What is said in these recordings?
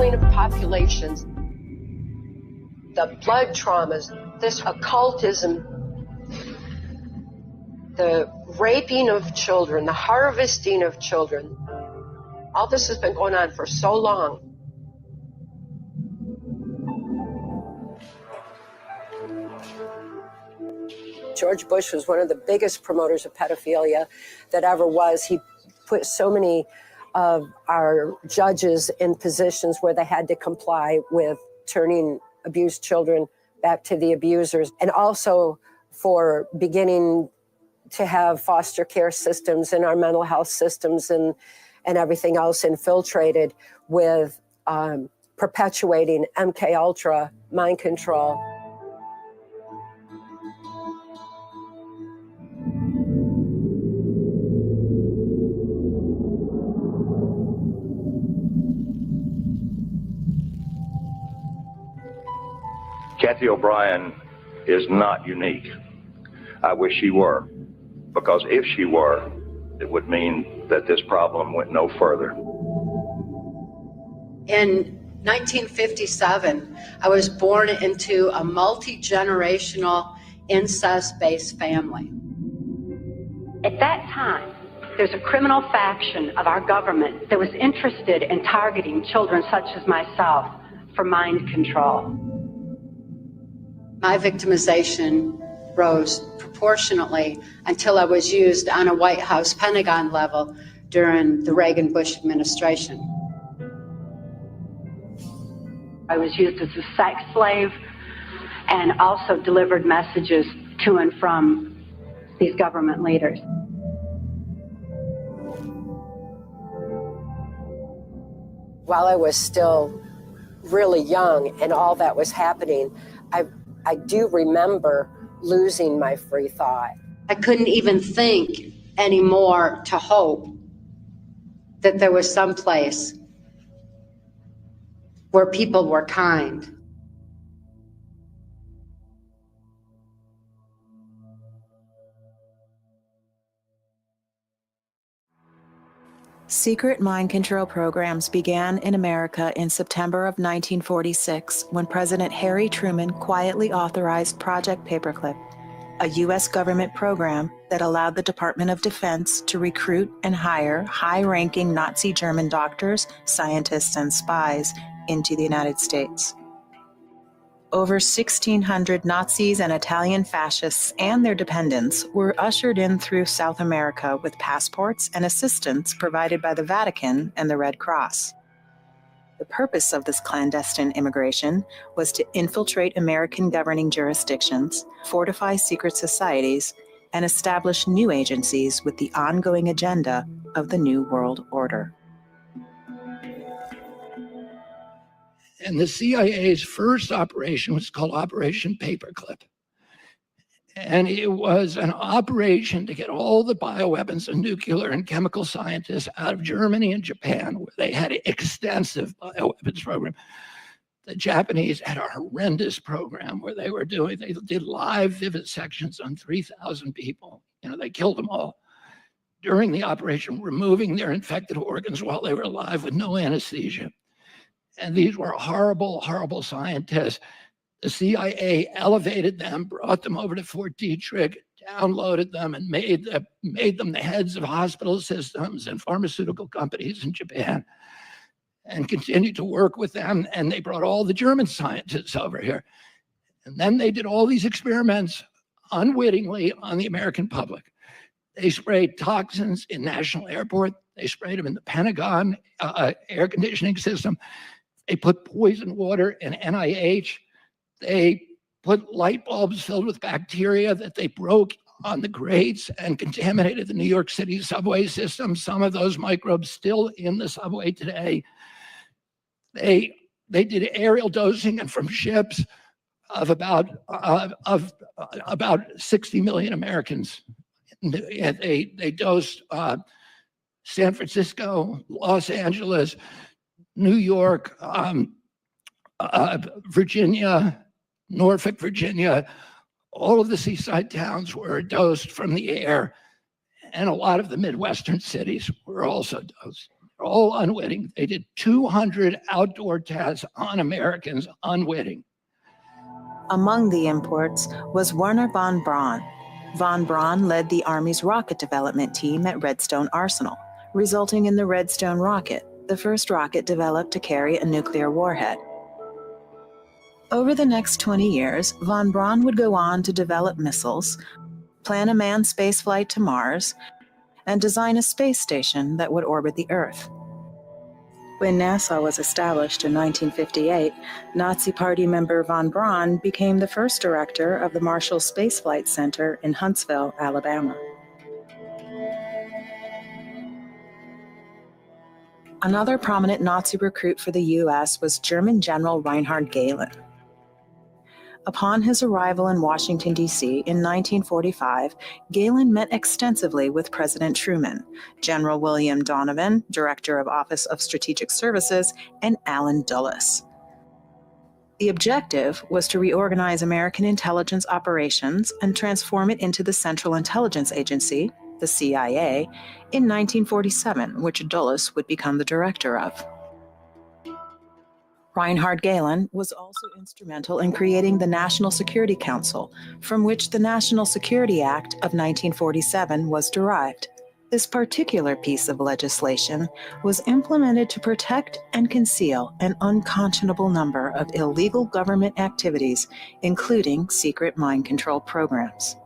killing of populations, the blood traumas, this occultism, the raping of children, the harvesting of children. All this has been going on for so long. George Bush was one of the biggest promoters of pedophilia that ever was. He put so many of our judges in positions where they had to comply with turning abused children back to the abusers, and also for beginning to have foster care systems and our mental health systems and everything else infiltrated with perpetuating MK Ultra, mind control. Cathy O'Brien is not unique. I wish she were, because if she were, it would mean that this problem went no further. In 1957, I was born into a multi-generational incest-based family. At that time, there's a criminal faction of our government that was interested in targeting children such as myself for mind control. My victimization rose proportionately until I was used on a White House Pentagon level during the Reagan-Bush administration. I was used as a sex slave and also delivered messages to and from these government leaders. While I was still really young and all that was happening, I do remember losing my free thought. I couldn't even think anymore to hope that there was some place where people were kind. Secret mind control programs began in America in September of 1946 when President Harry Truman quietly authorized Project Paperclip, a U.S. government program that allowed the Department of Defense to recruit and hire high-ranking Nazi German doctors, scientists, and spies into the United States. Over 1,600 Nazis and Italian fascists and their dependents were ushered in through South America with passports and assistance provided by the Vatican and the Red Cross. The purpose of this clandestine immigration was to infiltrate American governing jurisdictions, fortify secret societies, and establish new agencies with the ongoing agenda of the New World Order. And the CIA's first operation was called Operation Paperclip. And it was an operation to get all the bioweapons and nuclear and chemical scientists out of Germany and Japan, where they had an extensive bioweapons program. The Japanese had a horrendous program where they did live vivisections on 3,000 people. They killed them all during the operation, removing their infected organs while they were alive with no anesthesia. And these were horrible, horrible scientists. The CIA elevated them, brought them over to Fort Detrick, downloaded them, and made them the heads of hospital systems and pharmaceutical companies in Japan, and continued to work with them. And they brought all the German scientists over here. And then they did all these experiments unwittingly on the American public. They sprayed toxins in National Airport. They sprayed them in the Pentagon air conditioning system. They put poison water in NIH. They put light bulbs filled with bacteria that they broke on the grates and contaminated the New York City subway system. Some of those microbes still in the subway today. They did aerial dosing and from ships of about 60 million Americans. They dosed San Francisco, Los Angeles, New York, Virginia, Norfolk, Virginia. All of the seaside towns were dosed from the air, and a lot of the Midwestern cities were also dosed. all unwitting. They did 200 outdoor tests on Americans unwitting. Among the imports was Werner von Braun. Von Braun led the Army's rocket development team at Redstone Arsenal, resulting in the Redstone rocket, the first rocket developed to carry a nuclear warhead. Over the next 20 years, von Braun would go on to develop missiles, plan a manned spaceflight to Mars, and design a space station that would orbit the Earth. When NASA was established in 1958, Nazi Party member von Braun became the first director of the Marshall Space Flight Center in Huntsville, Alabama. Another prominent Nazi recruit for the U.S. was German General Reinhard Gehlen. Upon his arrival in Washington, D.C. in 1945, Gehlen met extensively with President Truman, General William Donovan, Director of Office of Strategic Services, and Allen Dulles. The objective was to reorganize American intelligence operations and transform it into the Central Intelligence Agency, the CIA, in 1947, which Dulles would become the director of. Reinhard Gehlen was also instrumental in creating the National Security Council, from which the National Security Act of 1947 was derived. This particular piece of legislation was implemented to protect and conceal an unconscionable number of illegal government activities, including secret mind control programs.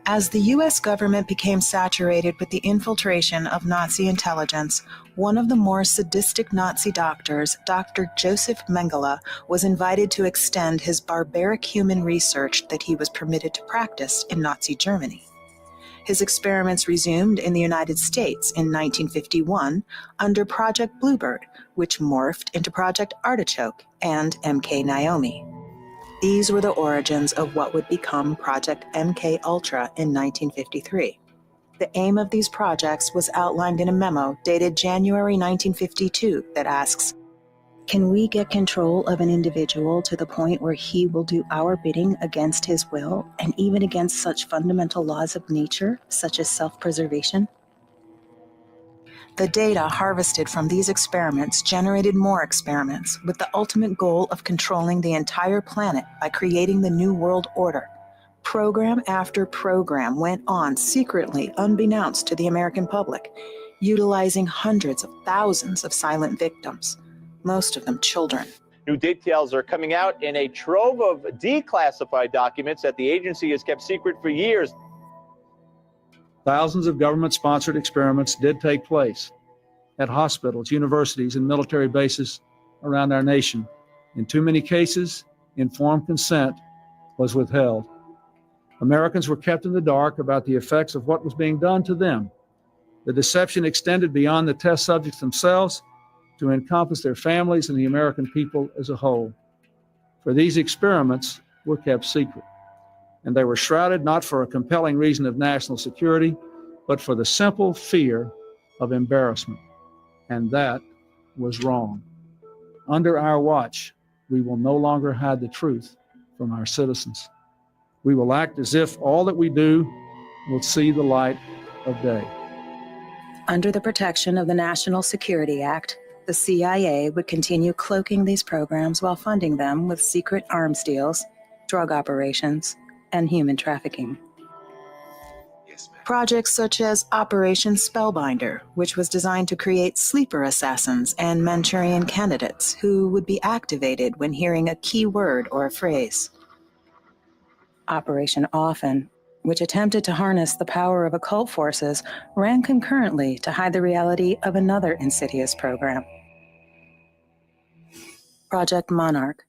As the U.S. government became saturated with the infiltration of Nazi intelligence, one of the more sadistic Nazi doctors, Dr. Joseph Mengele, was invited to extend his barbaric human research that he was permitted to practice in Nazi Germany. His experiments resumed in the United States in 1951 under Project Bluebird, which morphed into Project Artichoke and MK Naomi. These were the origins of what would become Project MK Ultra in 1953. The aim of these projects was outlined in a memo dated January 1952 that asks, "Can we get control of an individual to the point where he will do our bidding against his will and even against such fundamental laws of nature, such as self-preservation?" The data harvested from these experiments generated more experiments with the ultimate goal of controlling the entire planet by creating the New World Order. Program after program went on secretly, unbeknownst to the American public, utilizing hundreds of thousands of silent victims, most of them children. New details are coming out in a trove of declassified documents that the agency has kept secret for years. Thousands of government-sponsored experiments did take place at hospitals, universities, and military bases around our nation. In too many cases, informed consent was withheld. Americans were kept in the dark about the effects of what was being done to them. The deception extended beyond the test subjects themselves to encompass their families and the American people as a whole. For these experiments were kept secret, and they were shrouded not for a compelling reason of national security, but for the simple fear of embarrassment. And that was wrong. Under our watch, we will no longer hide the truth from our citizens. We will act as if all that we do will see the light of day. Under the protection of the National Security Act, the CIA would continue cloaking these programs while funding them with secret arms deals, drug operations, and human trafficking. Projects such as Operation Spellbinder, which was designed to create sleeper assassins and Manchurian candidates who would be activated when hearing a key word or a phrase. Operation Often, which attempted to harness the power of occult forces, ran concurrently to hide the reality of another insidious program. Project Monarch.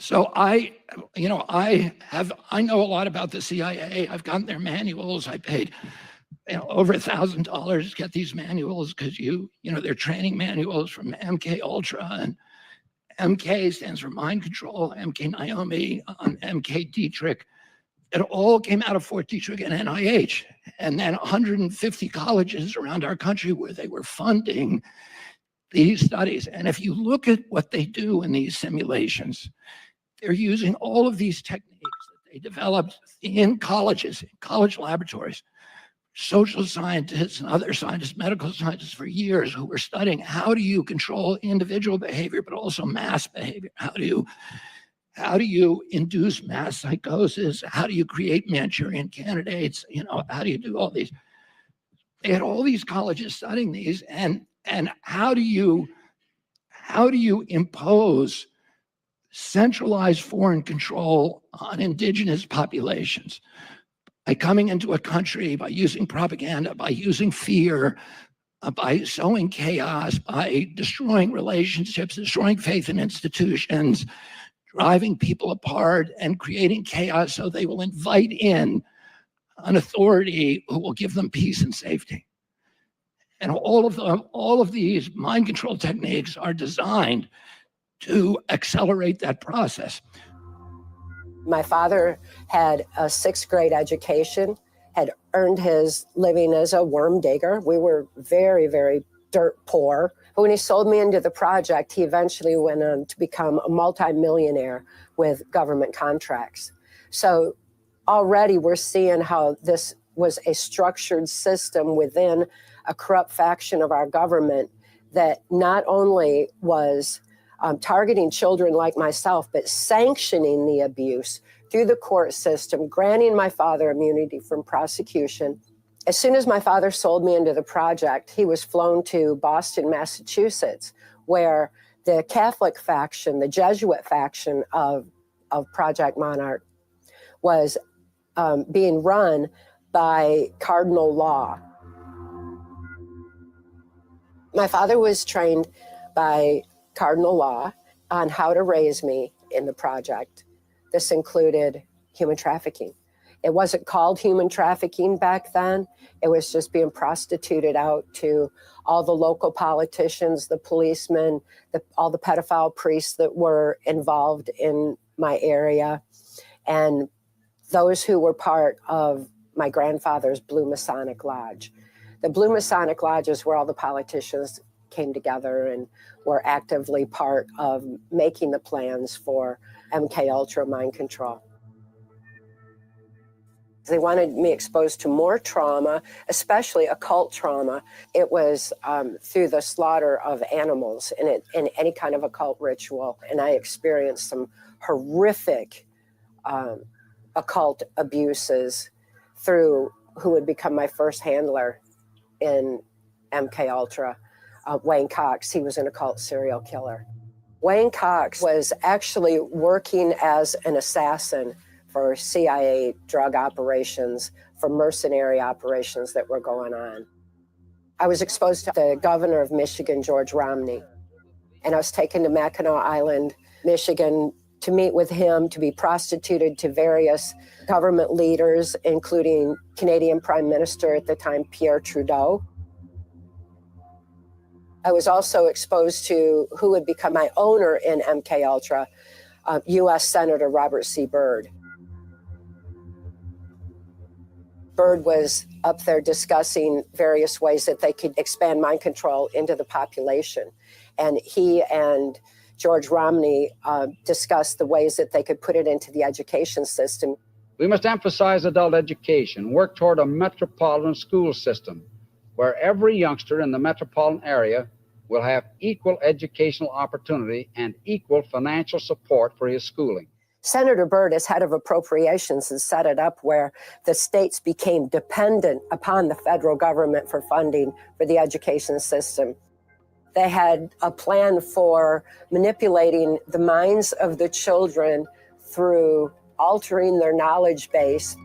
So I know a lot about the CIA. I've gotten their manuals. I paid over $1,000 to get these manuals because they're training manuals from MK Ultra, and MK stands for mind control, MK Naomi, MK Dietrich. It all came out of Fort Detrick and NIH, and then 150 colleges around our country where they were funding these studies. And if you look at what they do in these simulations, they're using all of these techniques that they developed in colleges, in college laboratories, social scientists and other scientists, medical scientists for years who were studying how do you control individual behavior, but also mass behavior? How do you induce mass psychosis? How do you create Manchurian candidates? How do you do all these? They had all these colleges studying these, and how do you impose centralized foreign control on indigenous populations? By coming into a country, by using propaganda, by using fear, by sowing chaos, by destroying relationships, destroying faith in institutions, driving people apart and creating chaos so they will invite in an authority who will give them peace and safety. And all of these mind control techniques are designed to accelerate that process. My father had a 6th grade education, had earned his living as a worm digger. We were very, very dirt poor. But when he sold me into the project, he eventually went on to become a multimillionaire with government contracts. So already we're seeing how this was a structured system within a corrupt faction of our government that not only was targeting children like myself, but sanctioning the abuse through the court system, granting my father immunity from prosecution. As soon as my father sold me into the project, he was flown to Boston, Massachusetts, where the Catholic faction, the Jesuit faction of Project Monarch, was being run by Cardinal Law. My father was trained by Cardinal Law on how to raise me in the project. This included human trafficking. It wasn't called human trafficking back then. It was just being prostituted out to all the local politicians, the policemen, all the pedophile priests that were involved in my area, and those who were part of my grandfather's Blue Masonic Lodge. The Blue Masonic Lodge is where all the politicians came together and were actively part of making the plans for MKUltra mind control. They wanted me exposed to more trauma, especially occult trauma. It was through the slaughter of animals in any kind of occult ritual. And I experienced some horrific occult abuses through who would become my first handler in MKUltra, Wayne Cox. He was an occult serial killer. Wayne Cox was actually working as an assassin for CIA drug operations, for mercenary operations that were going on. I was exposed to the governor of Michigan, George Romney, and I was taken to Mackinac Island, Michigan, to meet with him, to be prostituted to various government leaders, including Canadian Prime Minister at the time, Pierre Trudeau. I was also exposed to who would become my owner in MKUltra, U.S. Senator Robert C. Byrd. Byrd was up there discussing various ways that they could expand mind control into the population. And he and George Romney discussed the ways that they could put it into the education system. We must emphasize adult education, work toward a metropolitan school system where every youngster in the metropolitan area will have equal educational opportunity and equal financial support for his schooling. Senator Byrd, as head of appropriations, has set it up where the states became dependent upon the federal government for funding for the education system. They had a plan for manipulating the minds of the children through altering their knowledge base.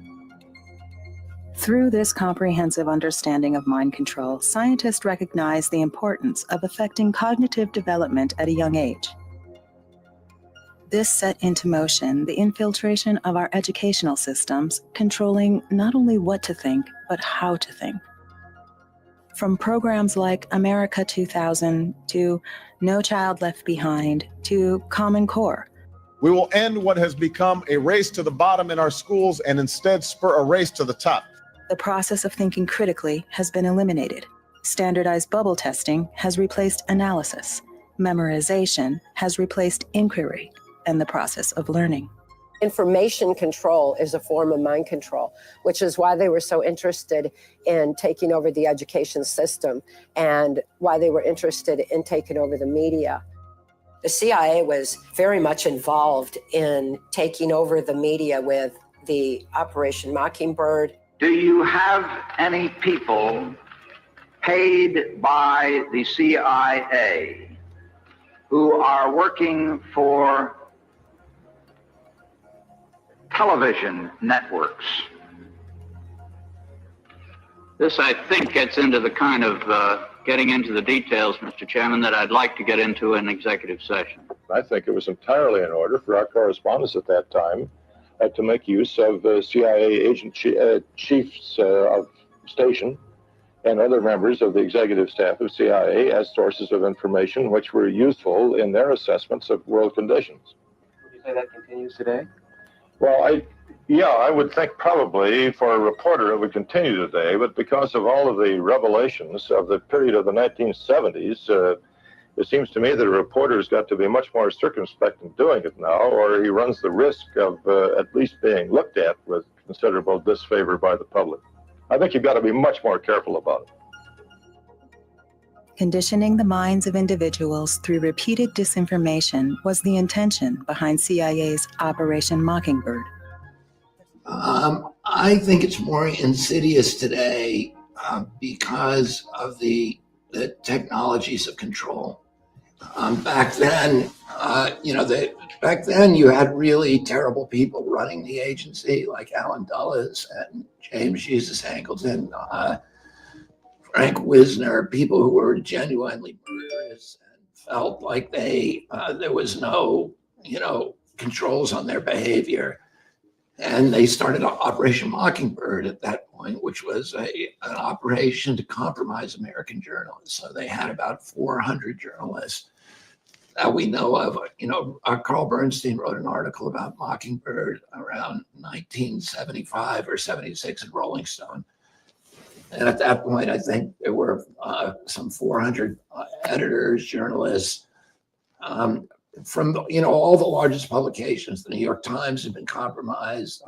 Through this comprehensive understanding of mind control, scientists recognize the importance of affecting cognitive development at a young age. This set into motion the infiltration of our educational systems, controlling not only what to think, but how to think. From programs like America 2000 to No Child Left Behind to Common Core. We will end what has become a race to the bottom in our schools and instead spur a race to the top. The process of thinking critically has been eliminated. Standardized bubble testing has replaced analysis. Memorization has replaced inquiry and the process of learning. Information control is a form of mind control, which is why they were so interested in taking over the education system and why they were interested in taking over the media. The CIA was very much involved in taking over the media with the Operation Mockingbird. Do you have any people paid by the CIA who are working for television networks? This, I think, gets into the kind of getting into the details, Mr. Chairman, that I'd like to get into in executive session. I think it was entirely in order for our correspondents at that time to make use of CIA agent chiefs of station and other members of the executive staff of CIA as sources of information which were useful in their assessments of world conditions. Would you say that continues today? Well, I would think probably for a reporter it would continue today, but because of all of the revelations of the period of the 1970s, it seems to me that a reporter's got to be much more circumspect in doing it now, or he runs the risk of at least being looked at with considerable disfavor by the public. I think you've got to be much more careful about it. Conditioning the minds of individuals through repeated disinformation was the intention behind CIA's Operation Mockingbird. I think it's more insidious today because of the technologies of control. Back then, back then you had really terrible people running the agency, like Alan Dulles and James Jesus Angleton, Frank Wisner, people who were genuinely murderous and felt like there was no, controls on their behavior. And they started Operation Mockingbird at that point, which was an operation to compromise American journalists. So they had about 400 journalists that we know of. Carl Bernstein wrote an article about Mockingbird around 1975 or 76 in Rolling Stone. And at that point, I think there were some 400 editors, journalists, from all the largest publications. The New York Times had been compromised.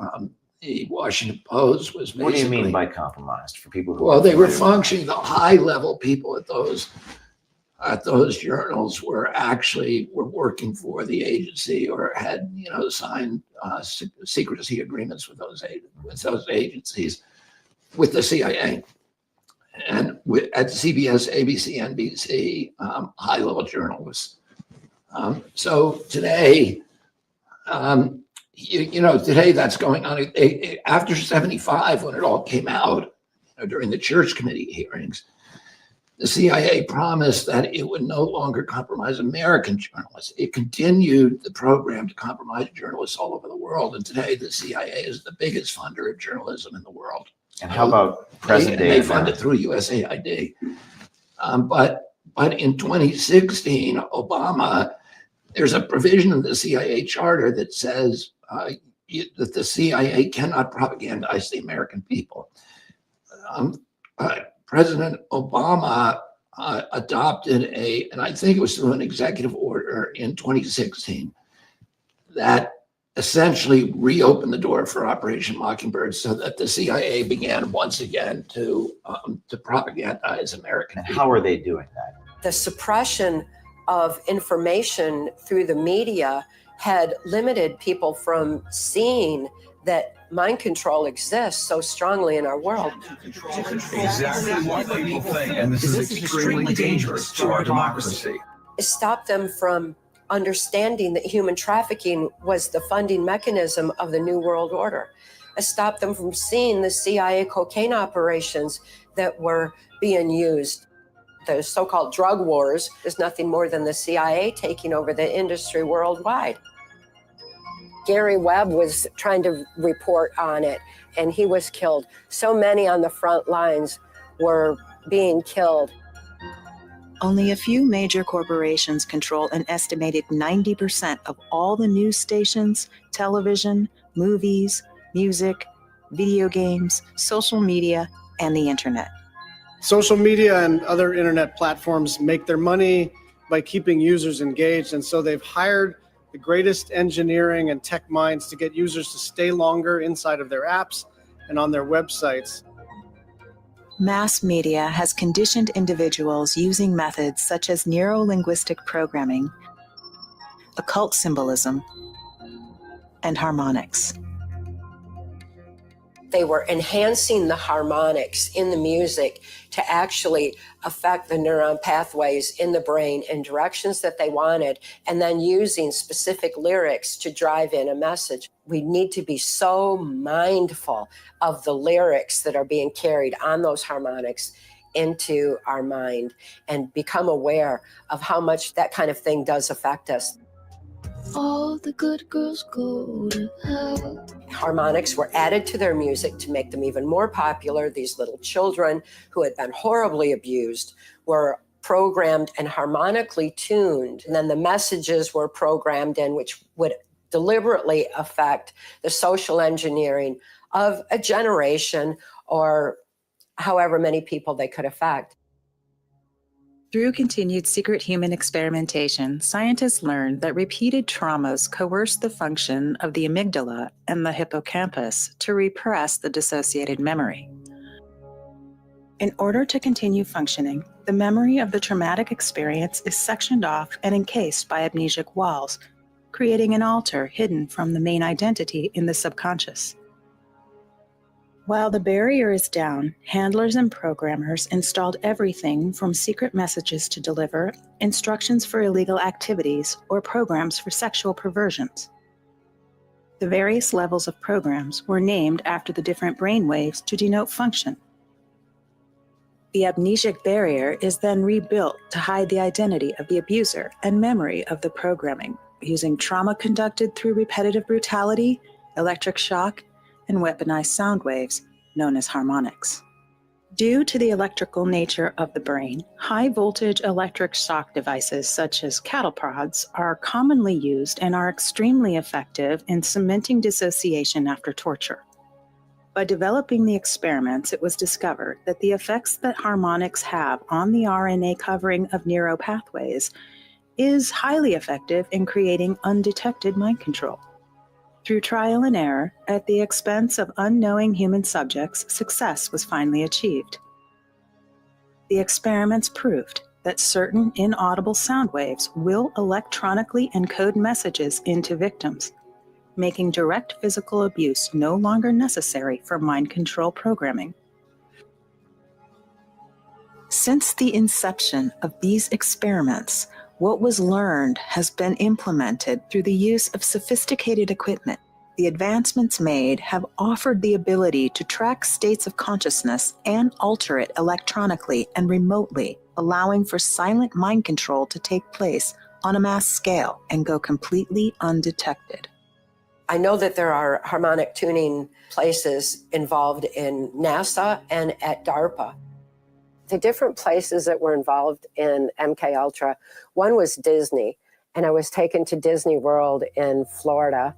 The Washington Post was basically. What do you mean by compromised for people who? Well, they were functioning. The high-level people at those journals were working for the agency or had signed secrecy agreements with those agencies, with the CIA, and at CBS, ABC, NBC, high-level journalists. So today, today that's going on. After 75, when it all came out, during the Church Committee hearings, the CIA promised that it would no longer compromise American journalists. It continued the program to compromise journalists all over the world. And today, the CIA is the biggest funder of journalism in the world. And how about present day? They fund it through USAID. But in 2016, Obama, there's a provision in the CIA charter that says that the CIA cannot propagandize the American people. President Obama adopted and I think it was through an executive order in 2016, that essentially reopened the door for Operation Mockingbird so that the CIA began once again to propagandize American people. How are they doing that? The suppression of information through the media had limited people from seeing that mind control exists so strongly in our world. Exactly what people think, and this is extremely dangerous to our democracy. It stopped them from understanding that human trafficking was the funding mechanism of the New World Order. It stopped them from seeing the CIA cocaine operations that were being used. The so-called drug wars is nothing more than the CIA taking over the industry worldwide. Gary Webb was trying to report on it, and he was killed. So many on the front lines were being killed. Only a few major corporations control an estimated 90% of all the news stations, television, movies, music, video games, social media, and the internet. Social media and other internet platforms make their money by keeping users engaged, and so they've hired the greatest engineering and tech minds to get users to stay longer inside of their apps and on their websites. Mass media has conditioned individuals using methods such as neuro-linguistic programming, occult symbolism, and harmonics. They were enhancing the harmonics in the music to actually affect the neuron pathways in the brain in directions that they wanted, and then using specific lyrics to drive in a message. We need to be so mindful of the lyrics that are being carried on those harmonics into our mind and become aware of how much that kind of thing does affect us. All the good girls go to hell. Harmonics were added to their music to make them even more popular. These little children who had been horribly abused were programmed and harmonically tuned. And then the messages were programmed in, which would deliberately affect the social engineering of a generation or however many people they could affect. Through continued secret human experimentation, scientists learned that repeated traumas coerce the function of the amygdala and the hippocampus to repress the dissociated memory. In order to continue functioning, the memory of the traumatic experience is sectioned off and encased by amnesic walls, creating an altar hidden from the main identity in the subconscious. While the barrier is down, handlers and programmers installed everything from secret messages to deliver, instructions for illegal activities, or programs for sexual perversions. The various levels of programs were named after the different brain waves to denote function. The amnesic barrier is then rebuilt to hide the identity of the abuser and memory of the programming, using trauma conducted through repetitive brutality, electric shock, and weaponized sound waves, known as harmonics. Due to the electrical nature of the brain, high-voltage electric shock devices such as cattle prods are commonly used and are extremely effective in cementing dissociation after torture. By developing the experiments, it was discovered that the effects that harmonics have on the RNA covering of neuropathways is highly effective in creating undetected mind control. Through trial and error, at the expense of unknowing human subjects, success was finally achieved. The experiments proved that certain inaudible sound waves will electronically encode messages into victims, making direct physical abuse no longer necessary for mind control programming. Since the inception of these experiments, what was learned has been implemented through the use of sophisticated equipment. The advancements made have offered the ability to track states of consciousness and alter it electronically and remotely, allowing for silent mind control to take place on a mass scale and go completely undetected. I know that there are harmonic tuning places involved in NASA and at DARPA. The different places that were involved in MKUltra, one was Disney, and I was taken to Disney World in Florida.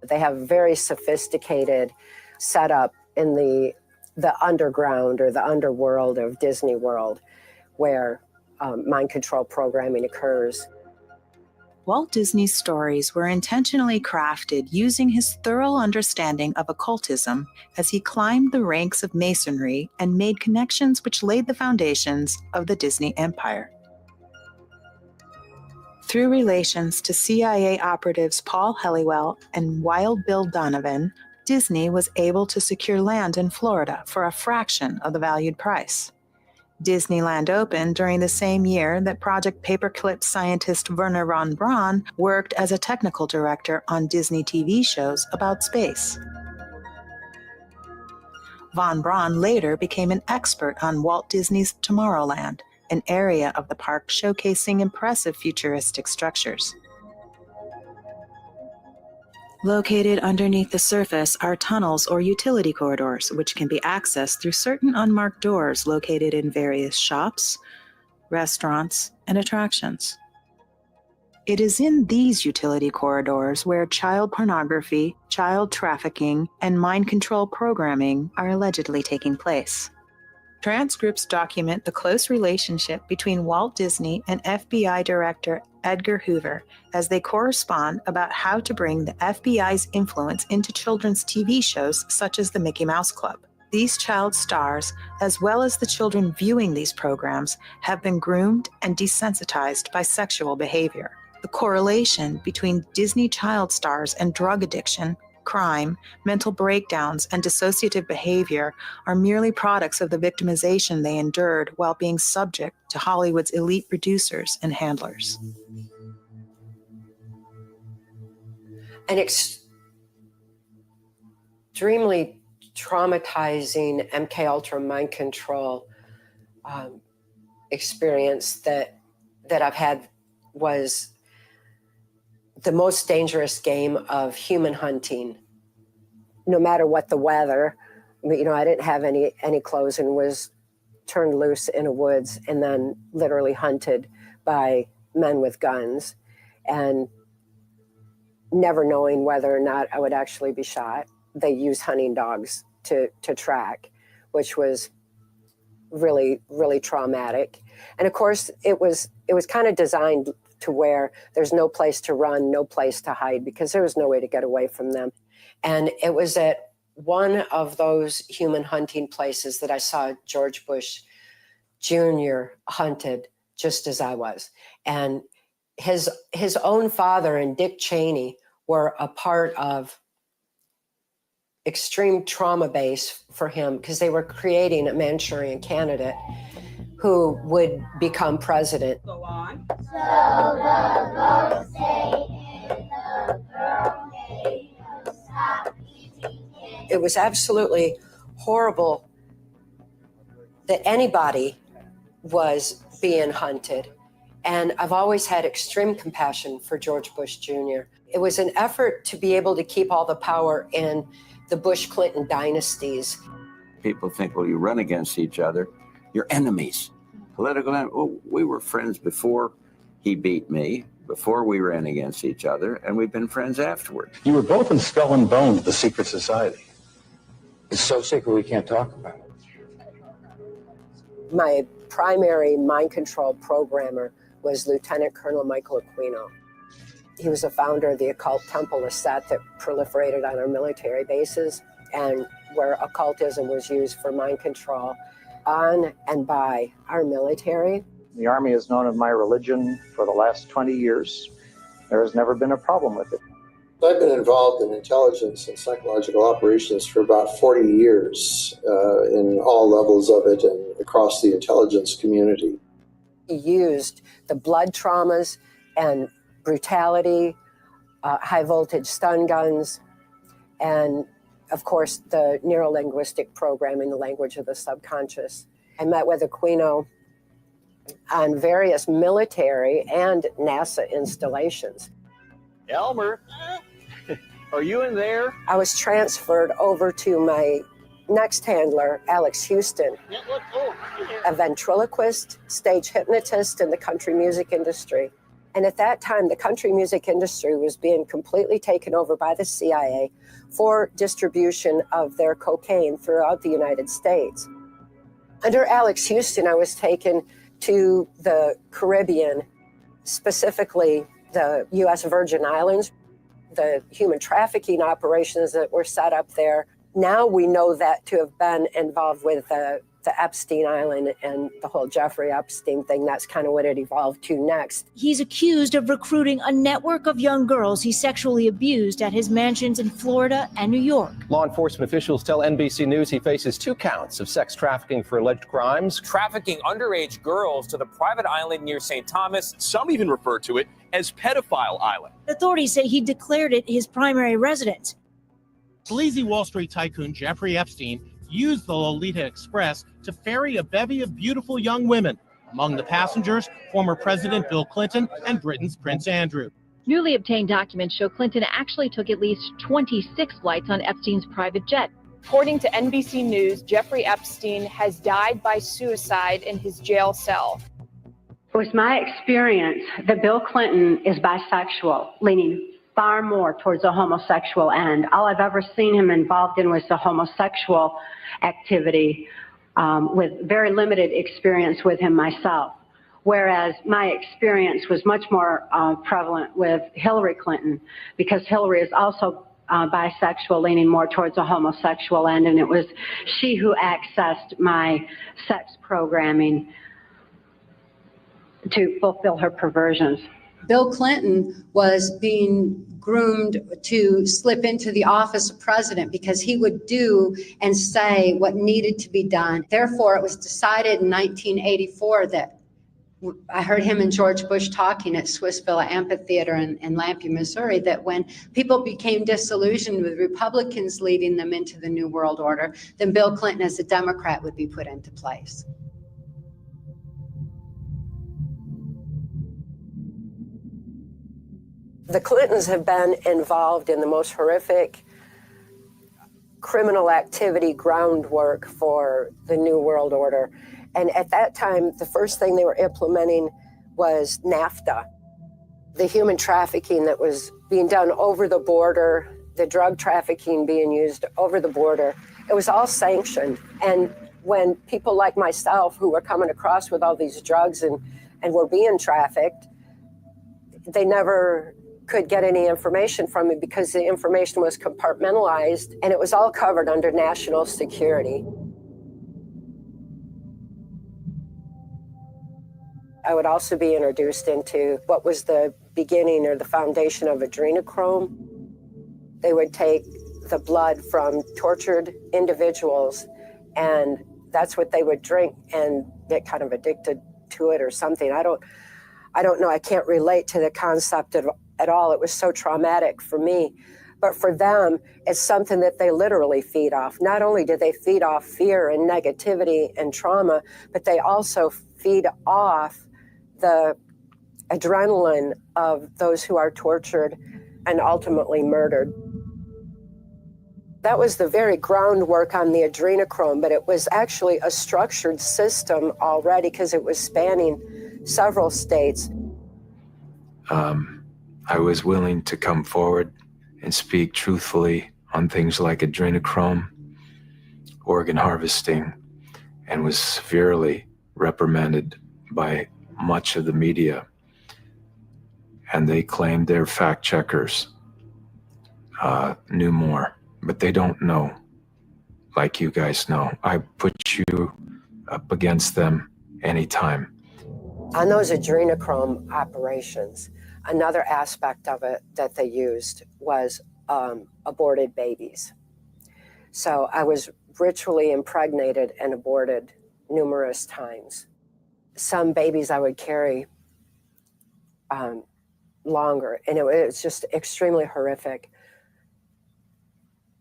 They have a very sophisticated setup in the underground or the underworld of Disney World where mind control programming occurs. Walt Disney's stories were intentionally crafted using his thorough understanding of occultism as he climbed the ranks of masonry and made connections which laid the foundations of the Disney empire. Through relations to CIA operatives Paul Helliwell and Wild Bill Donovan, Disney was able to secure land in Florida for a fraction of the valued price. Disneyland opened during the same year that Project Paperclip scientist Werner von Braun worked as a technical director on Disney TV shows about space. Von Braun later became an expert on Walt Disney's Tomorrowland, an area of the park showcasing impressive futuristic structures. Located underneath the surface are tunnels or utility corridors, which can be accessed through certain unmarked doors located in various shops, restaurants, and attractions. It is in these utility corridors where child pornography, child trafficking, and mind control programming are allegedly taking place. Transcripts document the close relationship between Walt Disney and FBI Director Edgar Hoover, as they correspond about how to bring the FBI's influence into children's TV shows such as the Mickey Mouse Club. These child stars, as well as the children viewing these programs, have been groomed and desensitized by sexual behavior. The correlation between Disney child stars and drug addiction, crime, mental breakdowns, and dissociative behavior are merely products of the victimization they endured while being subject to Hollywood's elite producers and handlers. An extremely traumatizing MK Ultra mind control experience that I've had was the most dangerous game of human hunting. No matter what the weather, you know, I didn't have any clothes and was turned loose in a woods and then literally hunted by men with guns, and never knowing whether or not I would actually be shot. They use hunting dogs to track, which was really, really traumatic. And of course, it was kind of designed to where there's no place to run, no place to hide, because there was no way to get away from them. And it was at one of those human hunting places that I saw George Bush Jr. hunted just as I was. And his own father and Dick Cheney were a part of extreme trauma base for him, because they were creating a Manchurian candidate who would become president. Go on. So the boys say in the girl made us stop eating it. It was absolutely horrible that anybody was being hunted. And I've always had extreme compassion for George Bush Jr. It was an effort to be able to keep all the power in the Bush-Clinton dynasties. People think, well, you run against each other, you're enemies. Political enemies. Oh, we were friends before he beat me, before we ran against each other, and we've been friends afterward. You were both in Skull and Bones of the secret society. It's so secret we can't talk about it. My primary mind control programmer was Lieutenant Colonel Michael Aquino. He was the founder of the occult temple of Set that proliferated on our military bases, and where occultism was used for mind control on and by our military. The Army has known of my religion for the last 20 years. There has never been a problem with it. I've been involved in intelligence and psychological operations for about 40 years in all levels of it and across the intelligence community. He used the blood traumas and brutality, high voltage stun guns, and of course the neuro-linguistic programming, the language of the subconscious. I met with Aquino on various military and NASA installations. Elmer, are you in there? I was transferred over to my next handler, Alex Houston, a ventriloquist, stage hypnotist in the country music industry. And at that time, the country music industry was being completely taken over by the CIA for distribution of their cocaine throughout the United States. Under Alex Houston, I was taken to the Caribbean, specifically the U.S. Virgin Islands, the human trafficking operations that were set up there. Now we know that to have been involved with the Epstein Island and the whole Jeffrey Epstein thing. That's kind of what it evolved to next. He's accused of recruiting a network of young girls he sexually abused at his mansions in Florida and New York. Law enforcement officials tell NBC News he faces 2 counts of sex trafficking for alleged crimes. Trafficking underage girls to the private island near St. Thomas. Some even refer to it as Pedophile Island. Authorities say he declared it his primary residence. Sleazy Wall Street tycoon Jeffrey Epstein used the Lolita Express to ferry a bevy of beautiful young women. Among the passengers, former President Bill Clinton and Britain's Prince Andrew. Newly obtained documents show Clinton actually took at least 26 flights on Epstein's private jet. According to NBC News, Jeffrey Epstein has died by suicide in his jail cell. It was my experience that Bill Clinton is bisexual, leaning far more towards the homosexual end. All I've ever seen him involved in was the homosexual activity, with very limited experience with him myself. whereas my experience was much more prevalent with Hillary Clinton, because Hillary is also bisexual, leaning more towards a homosexual end, and it was she who accessed my sex programming to fulfill her perversions. Bill Clinton was being groomed to slip into the office of president because he would do and say what needed to be done. Therefore, it was decided in 1984 that I heard him and George Bush talking at Swiss Villa Amphitheater in Lampe, Missouri, that when people became disillusioned with Republicans leading them into the New World Order, then Bill Clinton as a Democrat would be put into place. The Clintons have been involved in the most horrific criminal activity groundwork for the New World Order. And at that time, the first thing they were implementing was NAFTA, the human trafficking that was being done over the border, the drug trafficking being used over the border. It was all sanctioned. And when people like myself who were coming across with all these drugs and were being trafficked, they never could get any information from me because the information was compartmentalized and it was all covered under national security. I would also be introduced into what was the beginning or the foundation of adrenochrome. They would take the blood from tortured individuals and that's what they would drink and get kind of addicted to it or something. I don't know. I can't relate to the concept at all. It was so traumatic for me. But for them, it's something that they literally feed off. Not only do they feed off fear and negativity and trauma, but they also feed off the adrenaline of those who are tortured and ultimately murdered. That was the very groundwork on the adrenochrome, but it was actually a structured system already because it was spanning several states. I was willing to come forward and speak truthfully on things like adrenochrome, organ harvesting, and was severely reprimanded by much of the media. And they claimed their fact checkers knew more, but they don't know like you guys know. I put you up against them anytime. On those adrenochrome operations, another aspect of it that they used was aborted babies. So I was ritually impregnated and aborted numerous times. Some babies I would carry longer, and it was just extremely horrific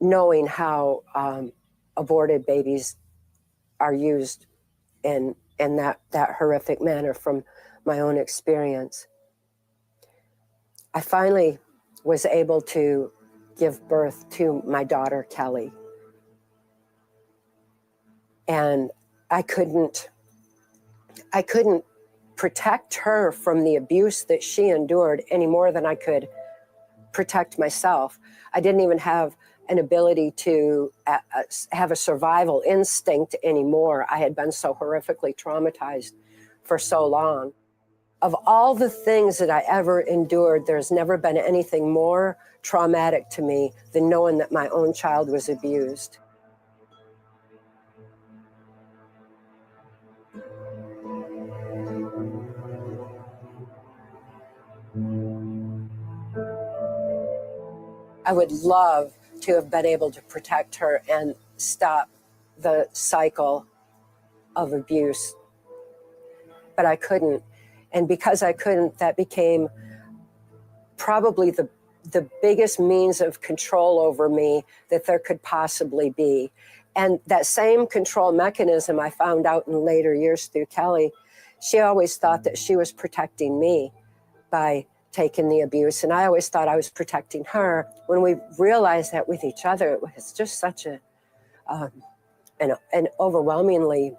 knowing how aborted babies are used in that horrific manner from my own experience. I finally was able to give birth to my daughter, Kelly. And I couldn't protect her from the abuse that she endured any more than I could protect myself. I didn't even have an ability to have a survival instinct anymore. I had been so horrifically traumatized for so long. Of all the things that I ever endured, there's never been anything more traumatic to me than knowing that my own child was abused. I would love to have been able to protect her and stop the cycle of abuse, but I couldn't. And because I couldn't, that became probably the biggest means of control over me that there could possibly be. And that same control mechanism I found out in later years through Kelly, she always thought that she was protecting me by taking the abuse. And I always thought I was protecting her. When we realized that with each other, it was just such an overwhelmingly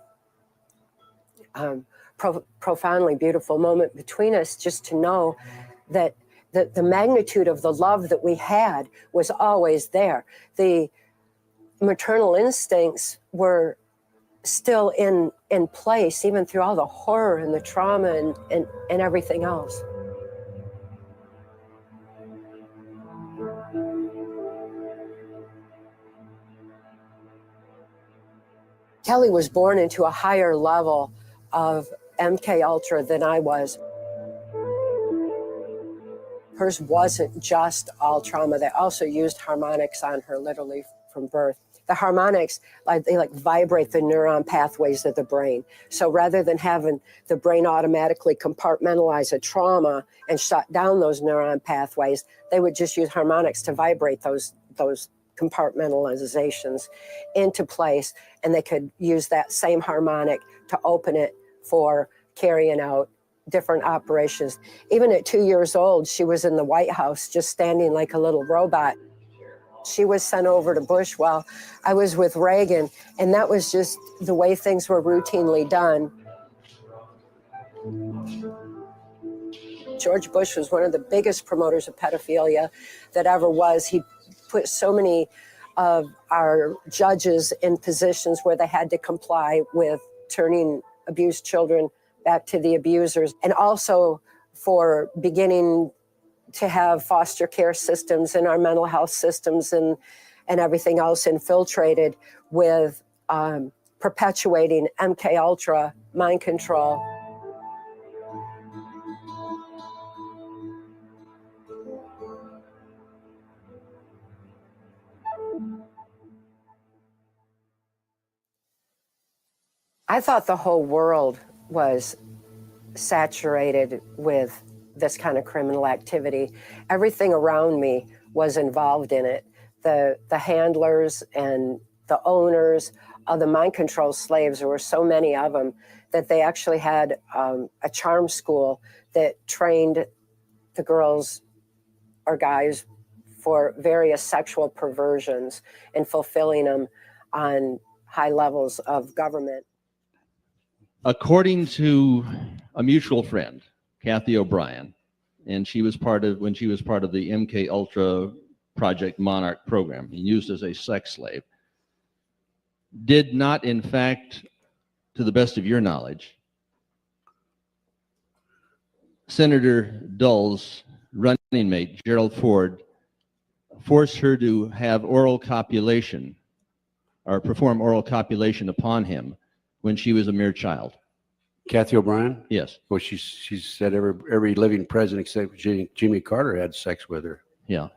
profoundly beautiful moment between us, just to know that the magnitude of the love that we had was always there. The maternal instincts were still in place, even through all the horror and the trauma and everything else. Kelly was born into a higher level of MK Ultra than I was. Hers wasn't just all trauma. They also used harmonics on her literally from birth. The harmonics, they vibrate the neuron pathways of the brain. So rather than having the brain automatically compartmentalize a trauma and shut down those neuron pathways, they would just use harmonics to vibrate those compartmentalizations into place, and they could use that same harmonic to open it for carrying out different operations. Even at 2 years old, she was in the White House just standing like a little robot. She was sent over to Bush while I was with Reagan, and that was just the way things were routinely done. George Bush was one of the biggest promoters of pedophilia that ever was. He put so many of our judges in positions where they had to comply with turning abused children back to the abusers, and also for beginning to have foster care systems and our mental health systems and everything else infiltrated with perpetuating MK Ultra mind control. I thought the whole world was saturated with this kind of criminal activity. Everything around me was involved in it. The handlers and the owners of the mind control slaves, there were so many of them that they actually had a charm school that trained the girls or guys for various sexual perversions and fulfilling them on high levels of government. According to a mutual friend, Cathy O'Brien, and when she was part of the MK Ultra Project Monarch program, and used as a sex slave, did not, in fact, to the best of your knowledge, Senator Dull's running mate, Gerald Ford, force her to have oral copulation or perform oral copulation upon him when she was a mere child? Cathy O'Brien? Yes. Well, she said every living president except Jimmy Carter had sex with her. Yeah.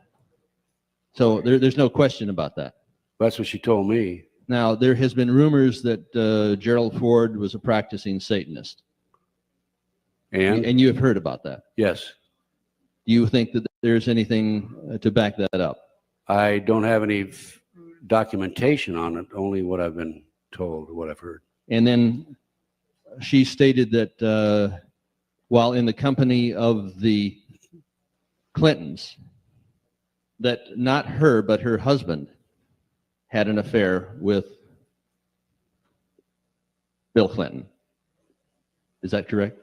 So there's no question about that. That's what she told me. Now, there has been rumors that Gerald Ford was a practicing Satanist. And you have heard about that? Yes. Do you think that there's anything to back that up? I don't have any documentation on it, only what I've been told, what I've heard. And then she stated that while in the company of the Clintons, that not her, but her husband had an affair with Bill Clinton. Is that correct?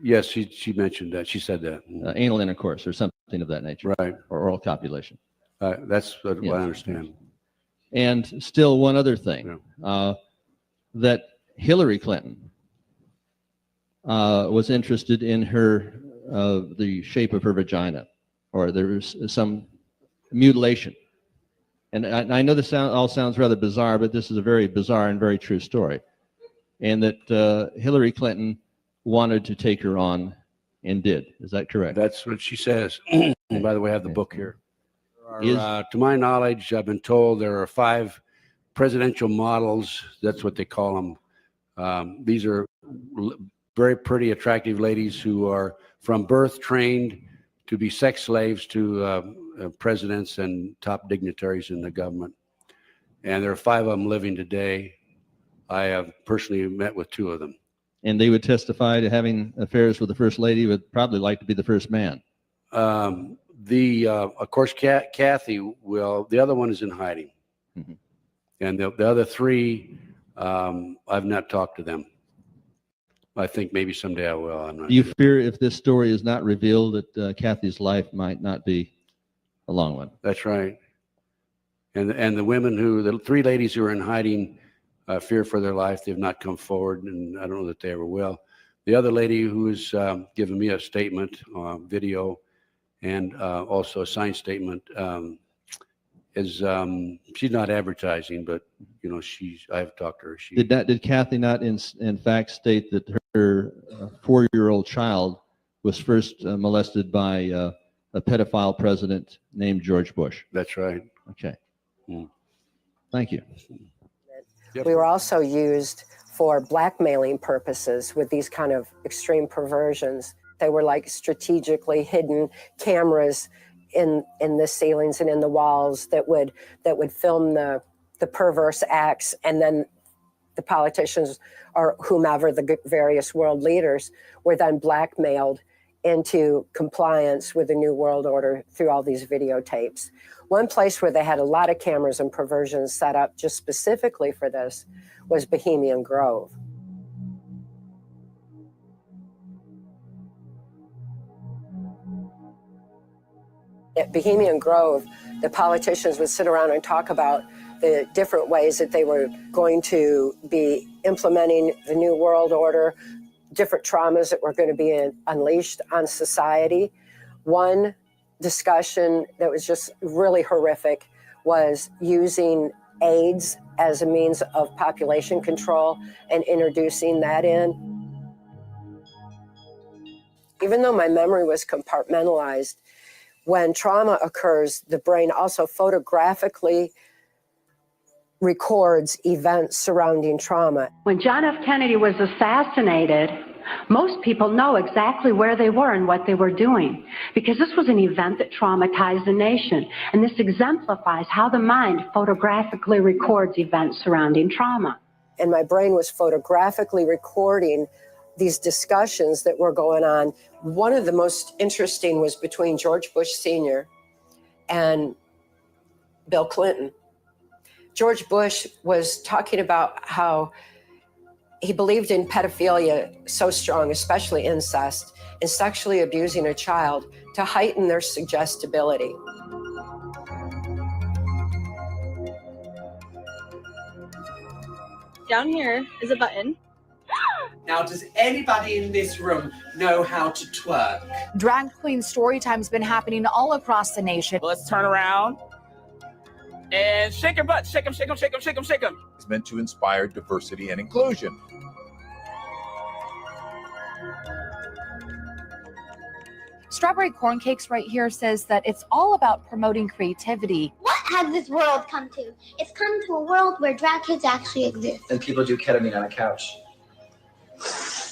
Yes, she mentioned that. She said that. Anal intercourse or something of that nature. Right. Or oral copulation. That's what I understand. And still one other thing, that Hillary Clinton was interested in her, the shape of her vagina, or there was some mutilation. And I know this all sounds rather bizarre, but this is a very bizarre and very true story. And that Hillary Clinton wanted to take her on and did. Is that correct? That's what she says. And by the way, I have the book here. To my knowledge, I've been told there are 5 presidential models. That's what they call them. These are very pretty, attractive ladies who are from birth trained to be sex slaves to presidents and top dignitaries in the government. And there are 5 of them living today. I have personally met with 2 of them. And they would testify to having affairs with the first lady, would probably like to be the first man. Of course, Cathy will. The other one is in hiding. Mm-hmm. And the other 3, I've not talked to them. I think maybe someday I will. I'm not Do you sure. fear if this story is not revealed that Cathy's life might not be a long one? That's right. And the women the 3 ladies who are in hiding, fear for their life. They've not come forward, and I don't know that they ever will. The other lady who's given me a statement, video, and also a signed statement is she's not advertising, but you know, I've talked to her. Did Cathy not in fact state that her 4-year-old child was first molested by a pedophile president named George Bush? That's right. Okay. Thank you. We were also used for blackmailing purposes with these kind of extreme perversions. They were like strategically hidden cameras in the ceilings and in the walls that would film the perverse acts, and then the politicians or whomever, the various world leaders, were then blackmailed into compliance with the New World Order through all these videotapes. One place where they had a lot of cameras and perversions set up just specifically for this was Bohemian Grove. At Bohemian Grove, the politicians would sit around and talk about the different ways that they were going to be implementing the New World Order, different traumas that were going to be unleashed on society. One discussion that was just really horrific was using AIDS as a means of population control and introducing that in. Even though my memory was compartmentalized, when trauma occurs, the brain also photographically records events surrounding trauma. When John F. Kennedy was assassinated, most people know exactly where they were and what they were doing, because this was an event that traumatized the nation. And this exemplifies how the mind photographically records events surrounding trauma. And my brain was photographically recording these discussions that were going on. One of the most interesting was between George Bush Sr. and Bill Clinton. George Bush was talking about how he believed in pedophilia so strong, especially incest, and sexually abusing a child to heighten their suggestibility. Down here is a button. Now, does anybody in this room know how to twerk? Drag queen story time's been happening all across the nation. Let's turn around and shake your butt. Shake them, shake them, shake them, shake them, shake them. It's meant to inspire diversity and inclusion. Strawberry corn cakes right here says that it's all about promoting creativity. What has this world come to? It's come to a world where drag kids actually exist. And people do ketamine on a couch.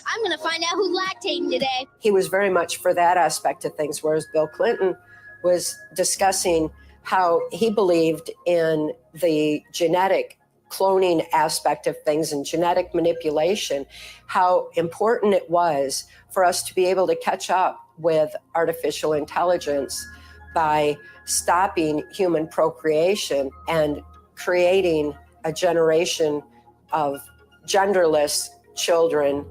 I'm gonna find out who's lactating today. He was very much for that aspect of things, whereas Bill Clinton was discussing how he believed in the genetic cloning aspect of things and genetic manipulation, how important it was for us to be able to catch up with artificial intelligence by stopping human procreation and creating a generation of genderless children.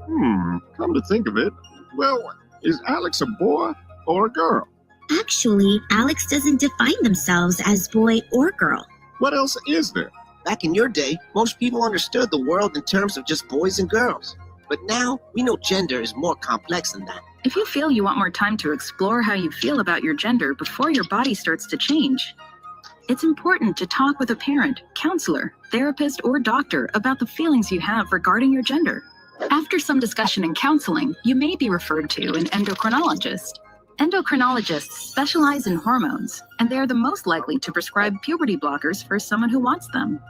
Come to think of it, well, is Alex a boy or a girl? Actually, Alex doesn't define themselves as boy or girl. What else is there? Back in your day, most people understood the world in terms of just boys and girls. But now, we know gender is more complex than that. If you feel you want more time to explore how you feel about your gender before your body starts to change, it's important to talk with a parent, counselor, therapist, or doctor about the feelings you have regarding your gender. After some discussion and counseling, you may be referred to an endocrinologist. Endocrinologists specialize in hormones, and they are the most likely to prescribe puberty blockers for someone who wants them.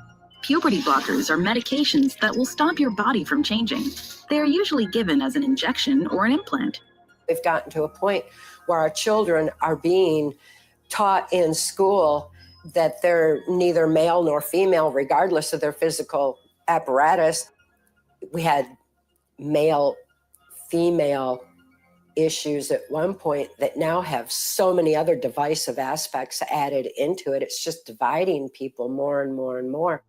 Puberty blockers are medications that will stop your body from changing. They are usually given as an injection or an implant. We've gotten to a point where our children are being taught in school that they're neither male nor female, regardless of their physical apparatus. We had male, female issues at one point that now have so many other divisive aspects added into it. It's just dividing people more and more and more.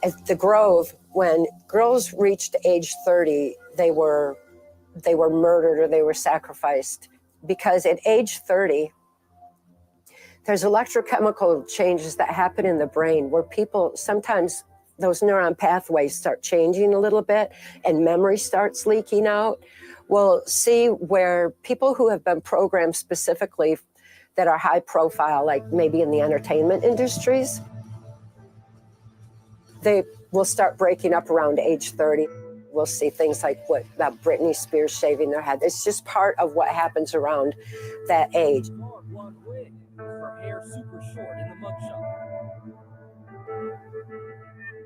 At the Grove, when girls reached age 30, they were murdered or they were sacrificed, because at age 30, There's electrochemical changes that happen in the brain where people, sometimes those neuron pathways start changing a little bit and memory starts leaking out. We'll see where people who have been programmed specifically that are high profile, like maybe in the entertainment industries, they will start breaking up around age 30. We'll see things like what that Britney Spears shaving their head. It's just part of what happens around that age.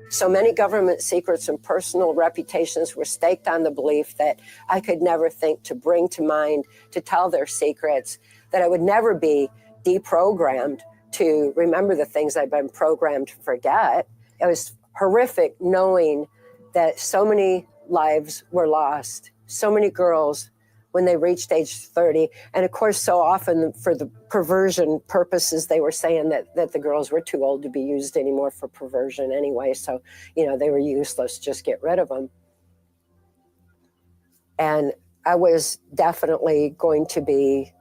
So many government secrets and personal reputations were staked on the belief that I could never think to bring to mind, to tell their secrets, that I would never be deprogrammed to remember the things I've been programmed to forget. It was horrific knowing that so many lives were lost, so many girls when they reached age 30. And of course, so often for the perversion purposes, they were saying that the girls were too old to be used anymore for perversion anyway. So, you know, they were useless, just get rid of them. And I was definitely going to be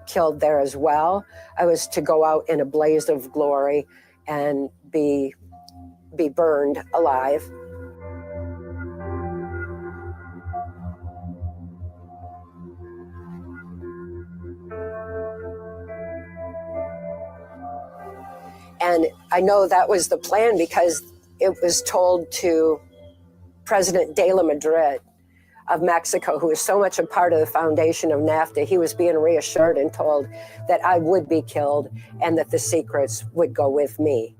killed there as well. I was to go out in a blaze of glory and be burned alive. And I know that was the plan because it was told to President de la Madrid of Mexico, who was so much a part of the foundation of NAFTA. He was being reassured and told that I would be killed and that the secrets would go with me.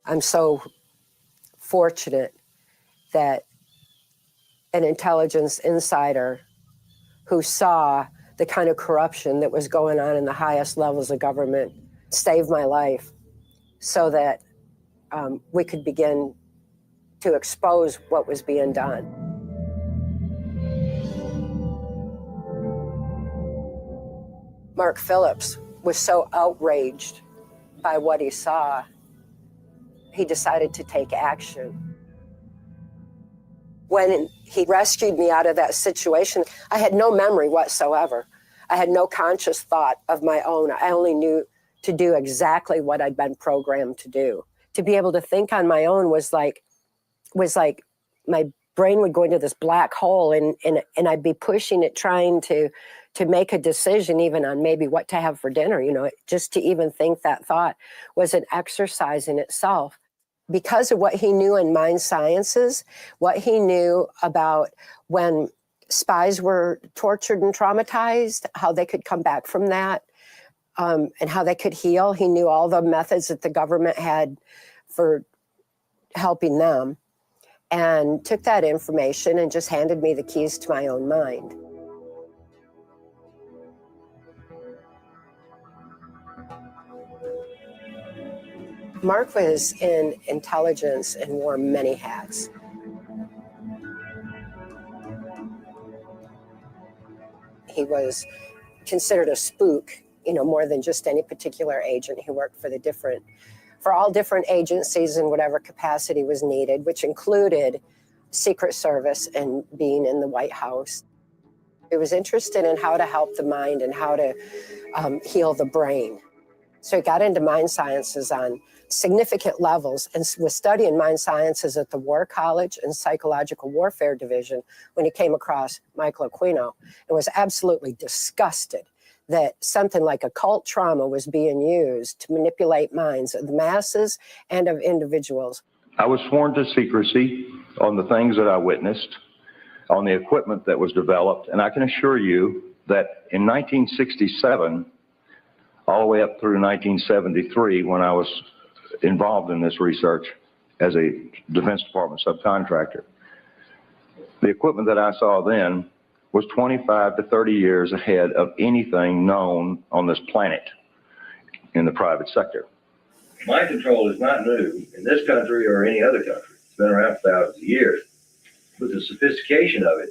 I'm so fortunate that an intelligence insider who saw the kind of corruption that was going on in the highest levels of government saved my life so that we could begin to expose what was being done. Mark Phillips was so outraged by what he saw, he decided to take action. When he rescued me out of that situation, I had no memory whatsoever. I had no conscious thought of my own. I only knew to do exactly what I'd been programmed to do. To be able to think on my own was like my brain would go into this black hole and I'd be pushing it, trying to make a decision even on maybe what to have for dinner. You know, just to even think that thought was an exercise in itself. Because of what he knew in mind sciences, what he knew about when spies were tortured and traumatized, how they could come back from that, and how they could heal. He knew all the methods that the government had for helping them, and took that information and just handed me the keys to my own mind. Mark was in intelligence and wore many hats. He was considered a spook, you know, more than just any particular agent. He worked for all different agencies in whatever capacity was needed, which included Secret Service and being in the White House. He was interested in how to help the mind and how to heal the brain. So he got into mind sciences on significant levels and was studying mind sciences at the War College and Psychological Warfare Division when he came across Michael Aquino and was absolutely disgusted that something like occult trauma was being used to manipulate minds of the masses and of individuals. I was sworn to secrecy on the things that I witnessed, on the equipment that was developed, and I can assure you that in 1967, all the way up through 1973, when I was involved in this research as a Defense Department subcontractor, the equipment that I saw then was 25 to 30 years ahead of anything known on this planet in the private sector. Mind control is not new in this country or any other country. It's been around for thousands of years. But the sophistication of it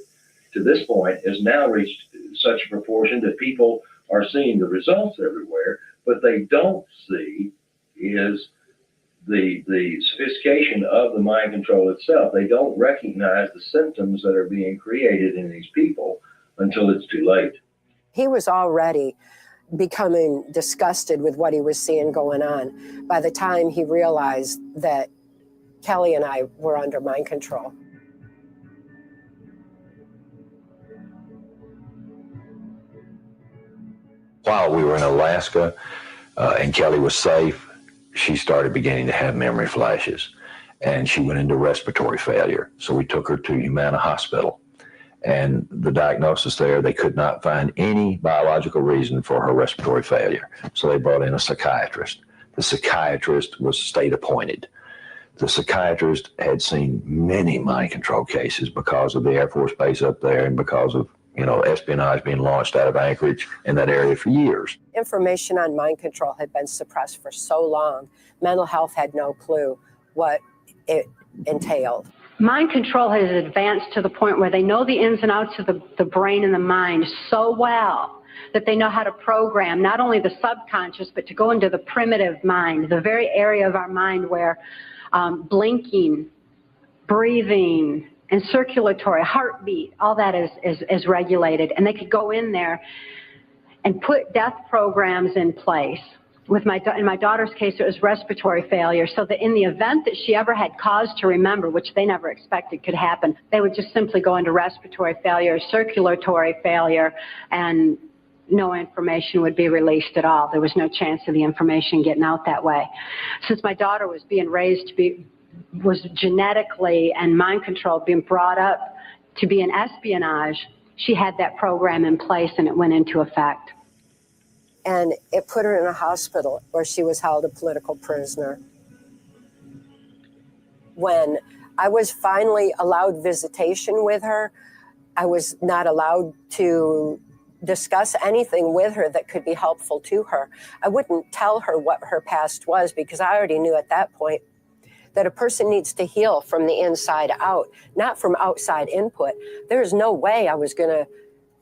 to this point has now reached such a proportion that people are seeing the results everywhere, but they don't see is the sophistication of the mind control itself. They don't recognize the symptoms that are being created in these people until it's too late. He was already becoming disgusted with what he was seeing going on by the time he realized that Kelly and I were under mind control. While we were in Alaska and Kelly was safe, she started beginning to have memory flashes, and she went into respiratory failure. So we took her to Humana Hospital, and the diagnosis there, they could not find any biological reason for her respiratory failure. So they brought in a psychiatrist. The psychiatrist was state appointed. The psychiatrist had seen many mind control cases because of the Air Force Base up there and because of, espionage being launched out of Anchorage in that area for years. Information on mind control had been suppressed for so long. Mental health had no clue what it entailed. Mind control has advanced to the point where they know the ins and outs of the brain and the mind so well that they know how to program not only the subconscious, but to go into the primitive mind, the very area of our mind where blinking, breathing, and circulatory, heartbeat, all that is regulated. And they could go in there and put death programs in place. In my daughter's case, it was respiratory failure, so that in the event that she ever had cause to remember, which they never expected could happen, they would just simply go into respiratory failure, circulatory failure, and no information would be released at all. There was no chance of the information getting out that way. Since my daughter was being raised was genetically and mind control being brought up to be in espionage, she had that program in place and it went into effect. And it put her in a hospital where she was held a political prisoner. When I was finally allowed visitation with her, I was not allowed to discuss anything with her that could be helpful to her. I wouldn't tell her what her past was because I already knew at that point that a person needs to heal from the inside out, not from outside input. There's no way I was gonna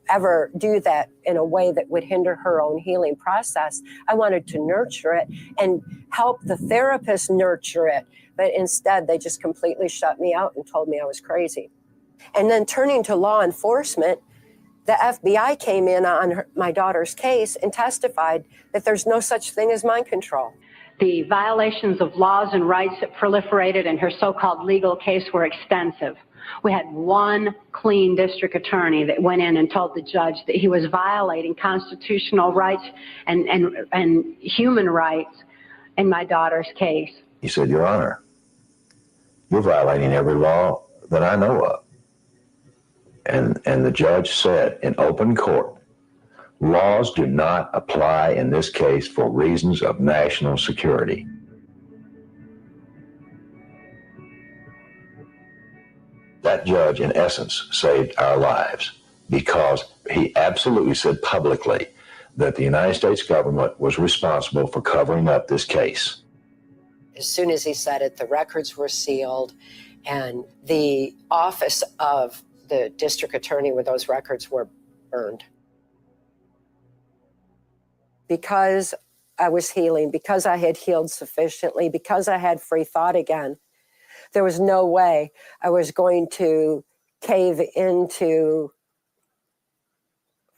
ever do that in a way that would hinder her own healing process. I wanted to nurture it and help the therapist nurture it, but instead they just completely shut me out and told me I was crazy. And then turning to law enforcement, the FBI came in on my daughter's case and testified that there's no such thing as mind control. The violations of laws and rights that proliferated in her so-called legal case were extensive. We had one clean district attorney that went in and told the judge that he was violating constitutional rights and human rights in my daughter's case. He said, Your Honor, you're violating every law that I know of. And the judge said in open court, laws do not apply in this case for reasons of national security. That judge, in essence, saved our lives because he absolutely said publicly that the United States government was responsible for covering up this case. As soon as he said it, the records were sealed, and the office of the district attorney with those records were burned. Because I was healing, because I had healed sufficiently, because I had free thought again, there was no way I was going to cave into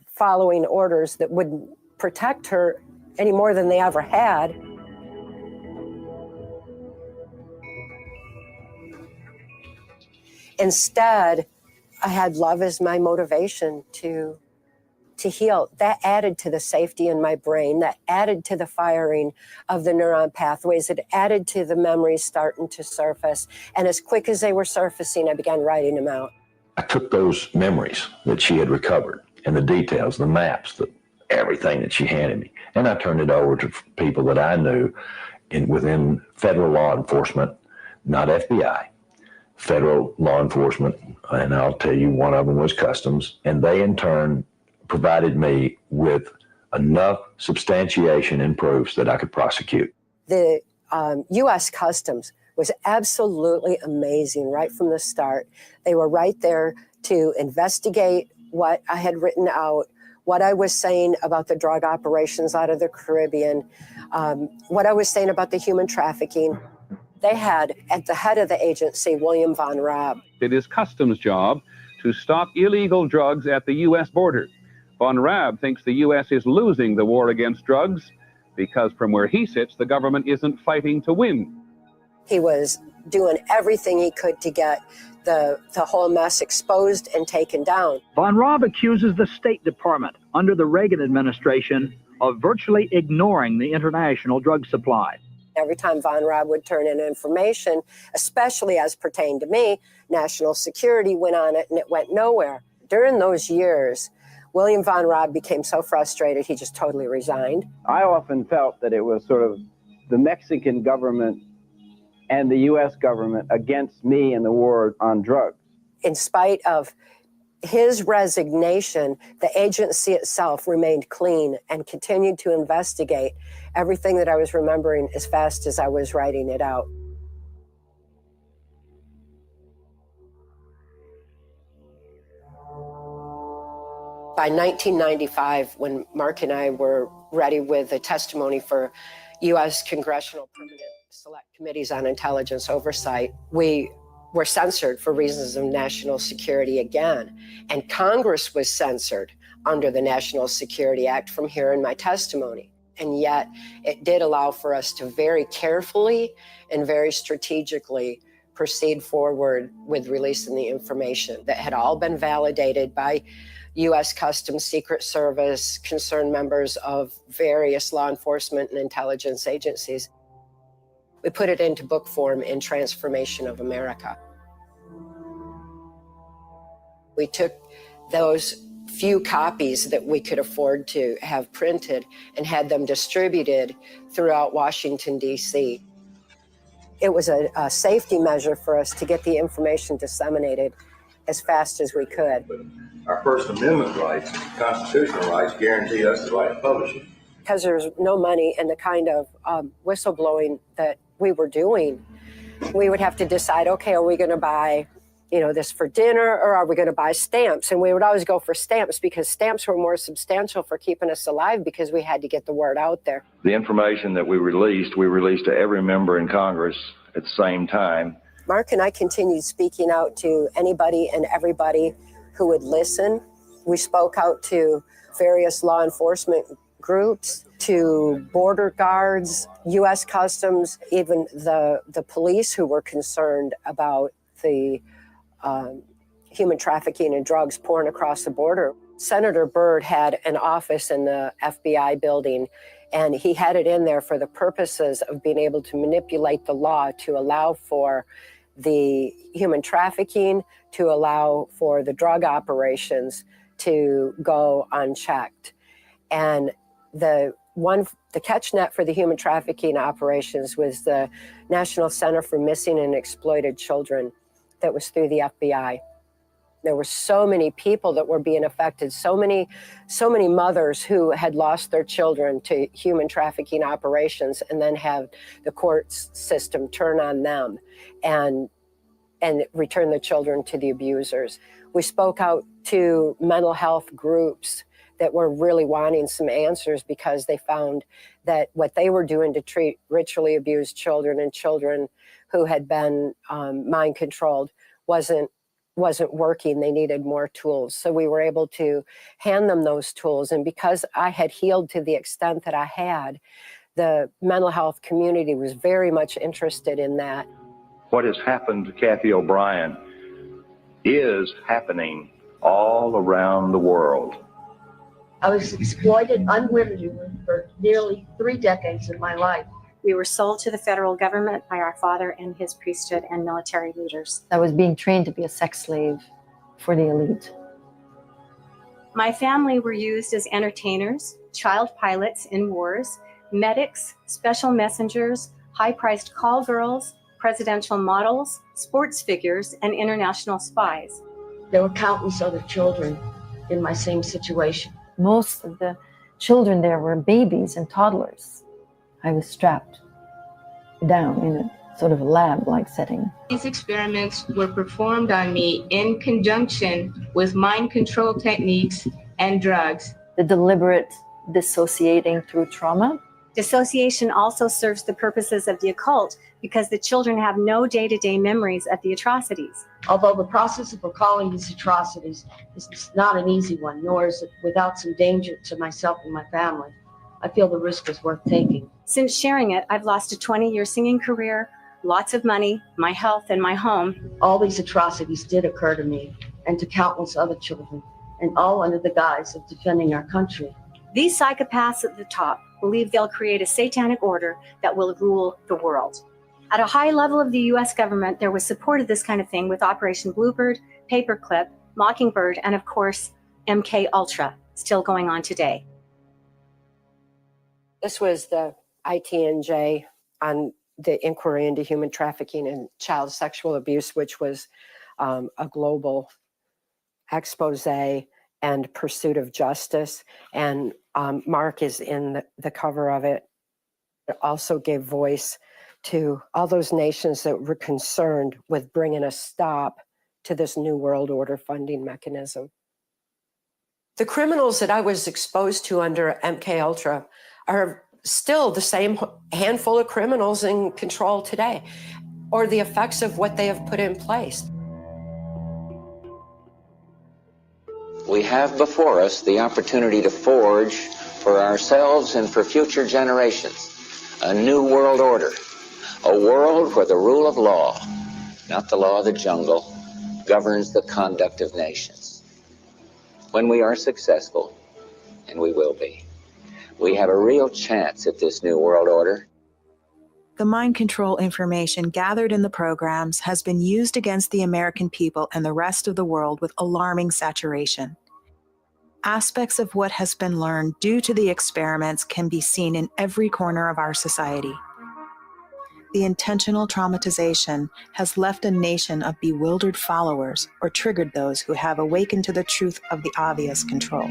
following orders that wouldn't protect her any more than they ever had. Instead, I had love as my motivation to heal. That added to the safety in my brain, that added to the firing of the neuron pathways, it added to the memories starting to surface. And as quick as they were surfacing, I began writing them out. I took those memories that she had recovered and the details, the maps, everything that she handed me, and I turned it over to people that I knew within federal law enforcement, not FBI, federal law enforcement, and I'll tell you, one of them was Customs, and they in turn provided me with enough substantiation and proofs that I could prosecute. The U.S. Customs was absolutely amazing right from the start. They were right there to investigate what I had written out, what I was saying about the drug operations out of the Caribbean, what I was saying about the human trafficking. They had at the head of the agency, William Von Raab. It is Customs' job to stop illegal drugs at the U.S. border. Von Raab thinks the U.S. is losing the war against drugs because from where he sits, the government isn't fighting to win. He was doing everything he could to get the whole mess exposed and taken down. Von Raab accuses the State Department under the Reagan administration of virtually ignoring the international drug supply. Every time Von Raab would turn in information, especially as pertained to me, national security went on it and it went nowhere. During those years, William Von Raab became so frustrated, he just totally resigned. I often felt that it was sort of the Mexican government and the U.S. government against me in the war on drugs. In spite of his resignation, the agency itself remained clean and continued to investigate everything that I was remembering as fast as I was writing it out. By 1995, when Mark and I were ready with a testimony for U.S. Congressional Permanent Select Committees on Intelligence Oversight, we were censored for reasons of national security again. And Congress was censored under the National Security Act from hearing my testimony. And yet it did allow for us to very carefully and very strategically proceed forward with releasing the information that had all been validated by U.S. Customs, Secret Service, concerned members of various law enforcement and intelligence agencies. We put it into book form in Transformation of America. We took those few copies that we could afford to have printed and had them distributed throughout Washington, D.C. It was a safety measure for us to get the information disseminated as fast as we could. Our First Amendment rights, constitutional rights, guarantee us the right to publish it. Because there's no money in the kind of whistleblowing that we were doing, we would have to decide, okay, are we going to buy, this for dinner, or are we going to buy stamps? And we would always go for stamps because stamps were more substantial for keeping us alive because we had to get the word out there. The information that we released to every member in Congress at the same time. Mark and I continued speaking out to anybody and everybody who would listen. We spoke out to various law enforcement groups, to border guards, U.S. Customs, even the police who were concerned about the human trafficking and drugs pouring across the border. Senator Byrd had an office in the FBI building, and he had it in there for the purposes of being able to manipulate the law to allow for the human trafficking, to allow for the drug operations to go unchecked. And the catch net for the human trafficking operations was the National Center for Missing and Exploited Children that was through the FBI. There were so many people that were being affected, so many mothers who had lost their children to human trafficking operations and then have the court system turn on them and return the children to the abusers. We spoke out to mental health groups that were really wanting some answers because they found that what they were doing to treat ritually abused children and children who had been mind controlled wasn't working. They needed more tools. So we were able to hand them those tools. And because I had healed to the extent that I had, the mental health community was very much interested in that. What has happened to Cathy O'Brien is happening all around the world. I was exploited unwittingly for nearly 3 decades of my life. We were sold to the federal government by our father and his priesthood and military leaders. I was being trained to be a sex slave for the elite. My family were used as entertainers, child pilots in wars, medics, special messengers, high-priced call girls, presidential models, sports figures, and international spies. There were countless other children in my same situation. Most of the children there were babies and toddlers. I was strapped down in a sort of lab-like setting. These experiments were performed on me in conjunction with mind control techniques and drugs. The deliberate dissociating through trauma. Dissociation also serves the purposes of the occult because the children have no day-to-day memories of the atrocities. Although the process of recalling these atrocities is not an easy one, nor is it without some danger to myself and my family, I feel the risk is worth taking. Since sharing it, I've lost a 20-year singing career, lots of money, my health, and my home. All these atrocities did occur to me and to countless other children, and all under the guise of defending our country. These psychopaths at the top believe they'll create a satanic order that will rule the world. At a high level of the U.S. government, there was support of this kind of thing with Operation Bluebird, Paperclip, Mockingbird, and of course, MK Ultra, still going on today. This was the ITNJ on the inquiry into human trafficking and child sexual abuse, which was a global expose and pursuit of justice. And Mark is in the cover of it. It also gave voice to all those nations that were concerned with bringing a stop to this New World Order funding mechanism. The criminals that I was exposed to under MK Ultra are still the same handful of criminals in control today, or the effects of what they have put in place. We have before us the opportunity to forge for ourselves and for future generations a new world order, a world where the rule of law, not the law of the jungle, governs the conduct of nations. When we are successful, and we will be, we have a real chance at this new world order. The mind control information gathered in the programs has been used against the American people and the rest of the world with alarming saturation. Aspects of what has been learned due to the experiments can be seen in every corner of our society. The intentional traumatization has left a nation of bewildered followers or triggered those who have awakened to the truth of the obvious control.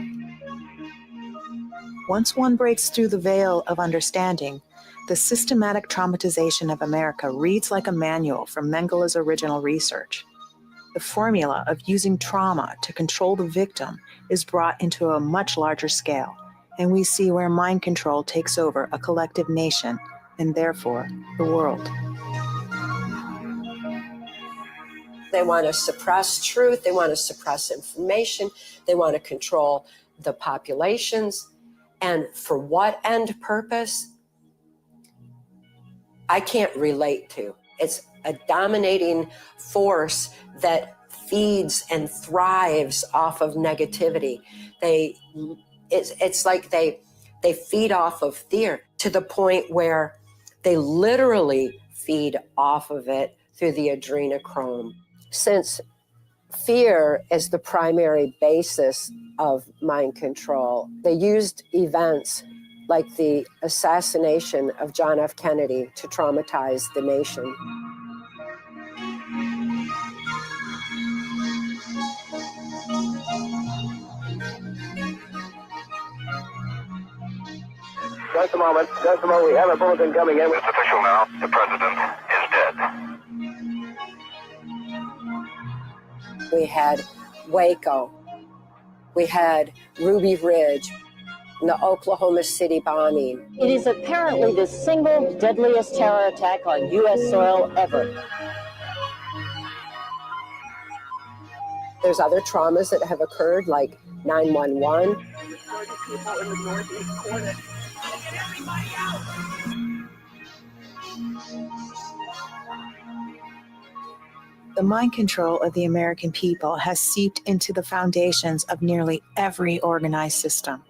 Once one breaks through the veil of understanding, the systematic traumatization of America reads like a manual from Mengele's original research. The formula of using trauma to control the victim is brought into a much larger scale, and we see where mind control takes over a collective nation, and therefore the world. They want to suppress truth, they want to suppress information, they want to control the populations. And for what end purpose? I can't relate to. It's a dominating force that feeds and thrives off of negativity. It's like they feed off of fear to the point where they literally feed off of it through the adrenochrome. Since fear is the primary basis of mind control, they used events like the assassination of John F. Kennedy to traumatize the nation. Just a moment, we have a bulletin coming in. It's official now, the president is dead. We had Waco, we had Ruby Ridge, and the Oklahoma City bombing. It is apparently the single deadliest terror attack on U.S. soil ever. There's other traumas that have occurred, like 9/11. The mind control of the American people has seeped into the foundations of nearly every organized system.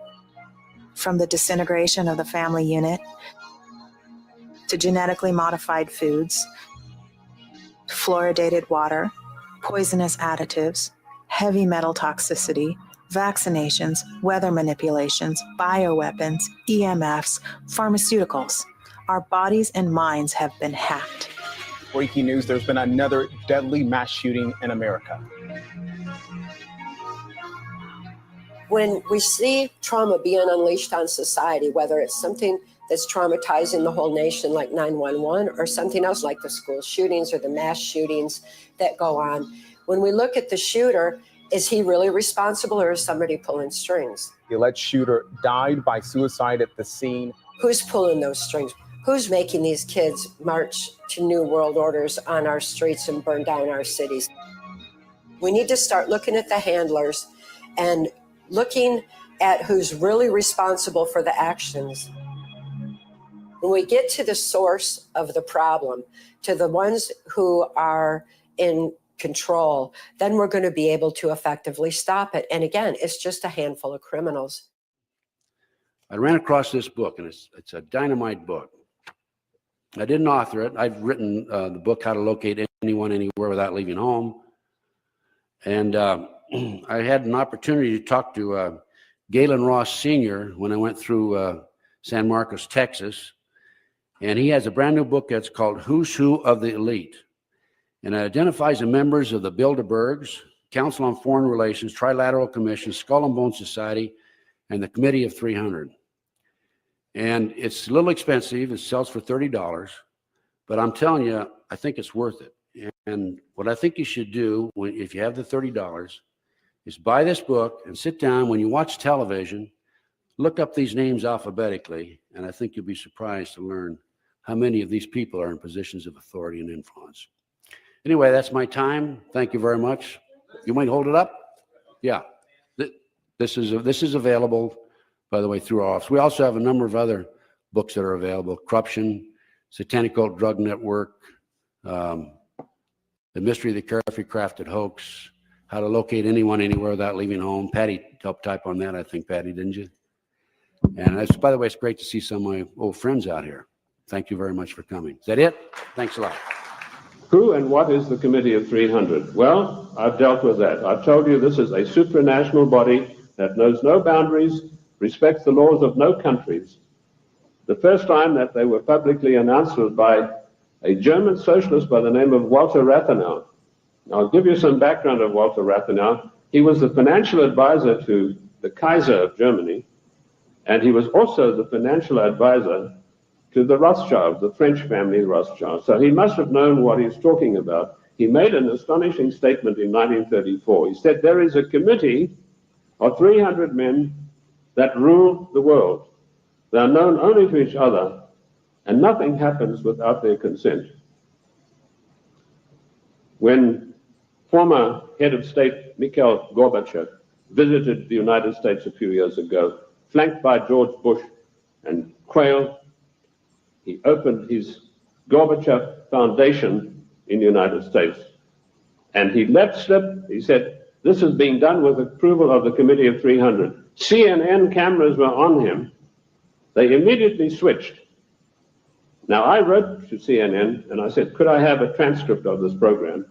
From the disintegration of the family unit, to genetically modified foods, fluoridated water, poisonous additives, heavy metal toxicity, vaccinations, weather manipulations, bioweapons, EMFs, pharmaceuticals. Our bodies and minds have been hacked. Breaking news, there's been another deadly mass shooting in America. When we see trauma being unleashed on society, whether it's something that's traumatizing the whole nation, like 911, or something else like the school shootings or the mass shootings that go on. When we look at the shooter, is he really responsible, or is somebody pulling strings? The alleged shooter died by suicide at the scene. Who's pulling those strings? Who's making these kids march to new world orders on our streets and burn down our cities? We need to start looking at the handlers and looking at who's really responsible for the actions. When we get to the source of the problem, to the ones who are in control, then we're going to be able to effectively stop it. And again, it's just a handful of criminals. I ran across this book, and it's a dynamite book. I didn't author it. I've written the book, How to Locate Anyone Anywhere Without Leaving Home. And I had an opportunity to talk to Galen Ross Sr. when I went through San Marcos, Texas. And he has a brand new book that's called Who's Who of the Elite. And it identifies the members of the Bilderbergs, Council on Foreign Relations, Trilateral Commission, Skull and Bone Society, and the Committee of 300. And it's a little expensive. It sells for $30. But I'm telling you, I think it's worth it. And what I think you should do, if you have the $30, is buy this book and sit down. When you watch television, look up these names alphabetically, and I think you'll be surprised to learn how many of these people are in positions of authority and influence. Anyway, that's my time. Thank you very much. You might hold it up? Yeah. This is available, by the way, through our office. We also have a number of other books that are available: Corruption, Satanic Cult Drug Network, The Mystery of the Carefully Crafted Hoax, How to Locate Anyone Anywhere Without Leaving Home. Patty helped type on that, I think, Patty, didn't you? And that's, by the way, it's great to see some of my old friends out here. Thank you very much for coming. Is that it? Thanks a lot. Who and what is the Committee of 300? Well, I've dealt with that. I've told you this is a supranational body that knows no boundaries, respects the laws of no countries. The first time that they were publicly announced was by a German socialist by the name of Walter Rathenau. I'll give you some background of Walter Rathenau. He was the financial advisor to the Kaiser of Germany, and he was also the financial advisor to the Rothschilds, the French family Rothschild. So he must have known what he's talking about. He made an astonishing statement in 1934. He said, there is a committee of 300 men that rule the world. They are known only to each other, and nothing happens without their consent. When former head of state Mikhail Gorbachev visited the United States a few years ago, flanked by George Bush and Quayle, he opened his Gorbachev Foundation in the United States. And he let slip, he said, this is being done with approval of the Committee of 300. CNN cameras were on him. They immediately switched. Now, I wrote to CNN and I said, could I have a transcript of this program,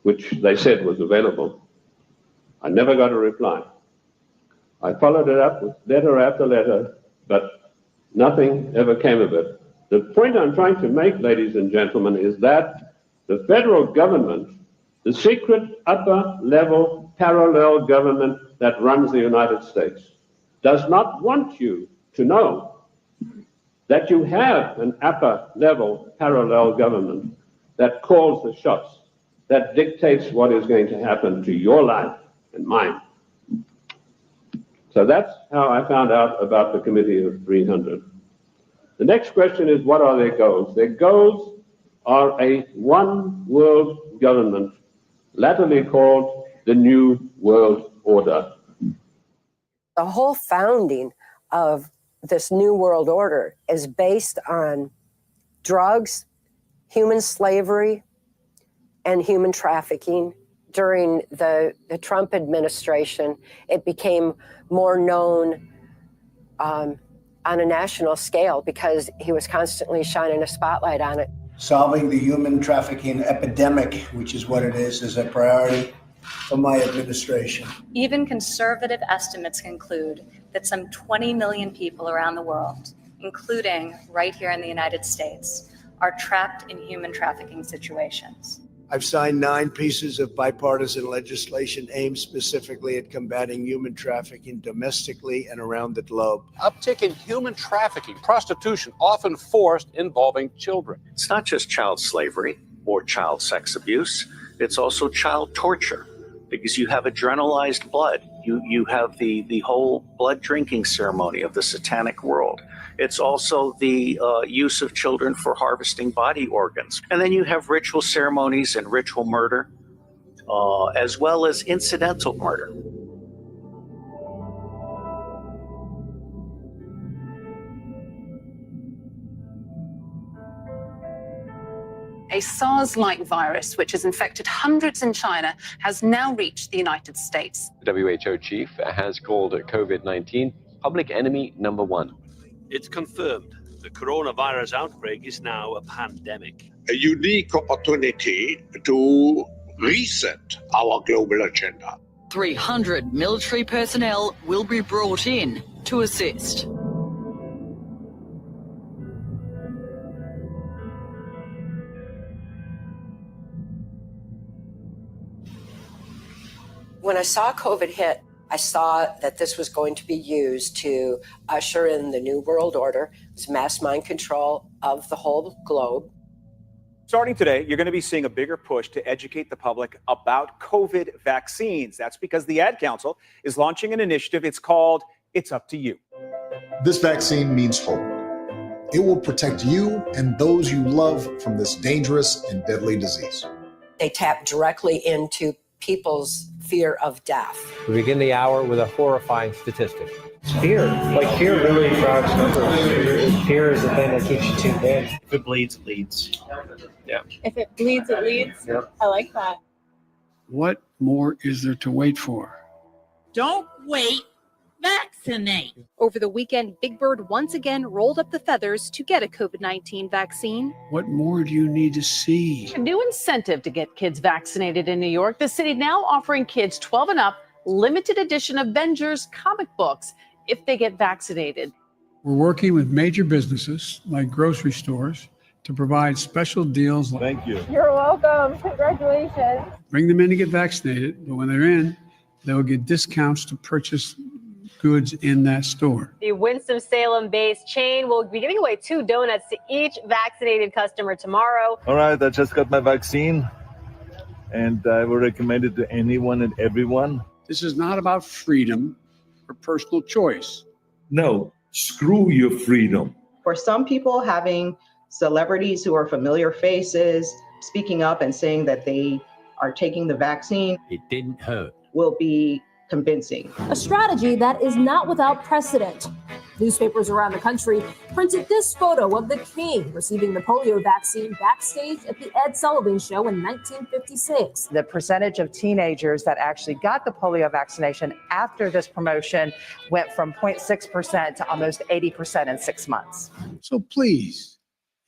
which they said was available. I never got a reply. I followed it up with letter after letter, but nothing ever came of it. The point I'm trying to make, ladies and gentlemen, is that the federal government, the secret upper-level parallel government that runs the United States, does not want you to know that you have an upper-level parallel government that calls the shots, that dictates what is going to happen to your life and mine. So that's how I found out about the Committee of 300. The next question is, what are their goals? Their goals are a one world government, latterly called the New World Order. The whole founding of this New World Order is based on drugs, human slavery, and human trafficking. During the Trump administration, it became more known on a national scale because he was constantly shining a spotlight on it. Solving the human trafficking epidemic, which is what it is a priority for my administration. Even conservative estimates conclude that some 20 million people around the world, including right here in the United States, are trapped in human trafficking situations. I've signed 9 pieces of bipartisan legislation aimed specifically at combating human trafficking domestically and around the globe. Uptick in human trafficking, prostitution, often forced, involving children. It's not just child slavery or child sex abuse. It's also child torture, because you have adrenalized blood. You have the whole blood drinking ceremony of the satanic world. It's also the use of children for harvesting body organs. And then you have ritual ceremonies and ritual murder, as well as incidental murder. A SARS-like virus, which has infected hundreds in China, has now reached the United States. The WHO chief has called COVID-19 public enemy number 1. It's confirmed the coronavirus outbreak is now a pandemic. A unique opportunity to reset our global agenda. 300 military personnel will be brought in to assist. When I saw COVID hit, I saw that this was going to be used to usher in the New World Order. It's mass mind control of the whole globe. Starting today, you're going to be seeing a bigger push to educate the public about COVID vaccines. That's because the Ad Council is launching an initiative. It's called It's Up to You. This vaccine means hope. It will protect you and those you love from this dangerous and deadly disease. They tap directly into people's fear of death. We begin the hour with a horrifying statistic. Fear. Fear really drives numbers. Fear is the thing that keeps you tuned in. If it bleeds, it leads. Yeah. If it bleeds, it leads. Yep. I like that. What more is there to wait for? Don't wait. Vaccinate. Over the weekend, Big Bird once again rolled up the feathers to get a COVID-19 vaccine. What more do you need to see? A new incentive to get kids vaccinated in New York. The city now offering kids 12 and up limited edition Avengers comic books if they get vaccinated. We're working with major businesses like grocery stores to provide special deals. Thank you. You're welcome. Congratulations. Bring them in to get vaccinated, but when they're in, they'll get discounts to purchase goods in that store. The Winston-Salem-based chain will be giving away 2 donuts to each vaccinated customer tomorrow. All right, I just got my vaccine, and I will recommend it to anyone and everyone. This is not about freedom or personal choice. No, screw your freedom. For some people, having celebrities who are familiar faces speaking up and saying that they are taking the vaccine, it didn't hurt, will be convincing. A strategy that is not without precedent. Newspapers around the country printed this photo of the king receiving the polio vaccine backstage at the Ed Sullivan Show in 1956. The percentage of teenagers that actually got the polio vaccination after this promotion went from 0.6% to almost 80% in 6 months. So please,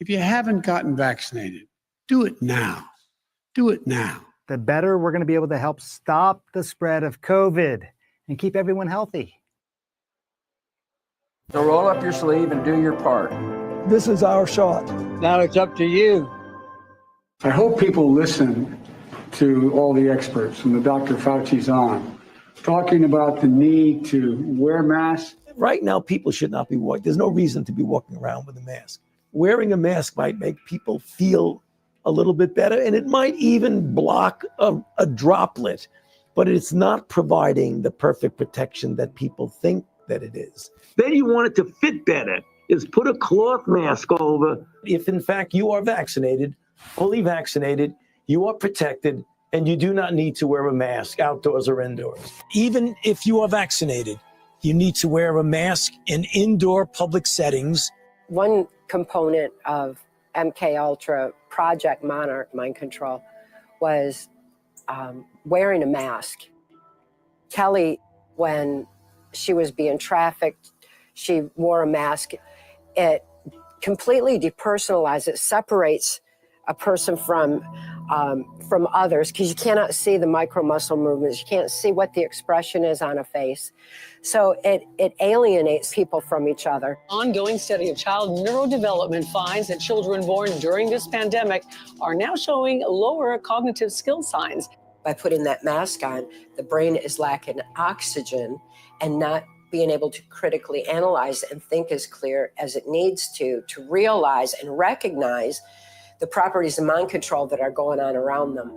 if you haven't gotten vaccinated, do it now. Do it now. The better we're going to be able to help stop the spread of COVID and keep everyone healthy. So roll up your sleeve and do your part. This is our shot. Now it's up to you. I hope people listen to all the experts and the Dr. Fauci's on, talking about the need to wear masks. Right now, people should not be walking. There's no reason to be walking around with a mask. Wearing a mask might make people feel a little bit better, and it might even block a droplet, but it's not providing the perfect protection that people think that it is. Then you want it to fit better, is put a cloth mask over. If in fact you are vaccinated, fully vaccinated, you are protected, and you do not need to wear a mask outdoors or indoors. Even if you are vaccinated, you need to wear a mask in indoor public settings. One component of MK Ultra Project Monarch mind control was wearing a mask. Kelly, when she was being trafficked, she wore a mask. It completely depersonalizes, it separates a person from from others, because you cannot see the micro muscle movements. You can't see what the expression is on a face. So it alienates people from each other. Ongoing study of child neurodevelopment finds that children born during this pandemic are now showing lower cognitive skill signs. By putting that mask on, the brain is lacking oxygen and not being able to critically analyze and think as clear as it needs to realize and recognize the properties of mind control that are going on around them.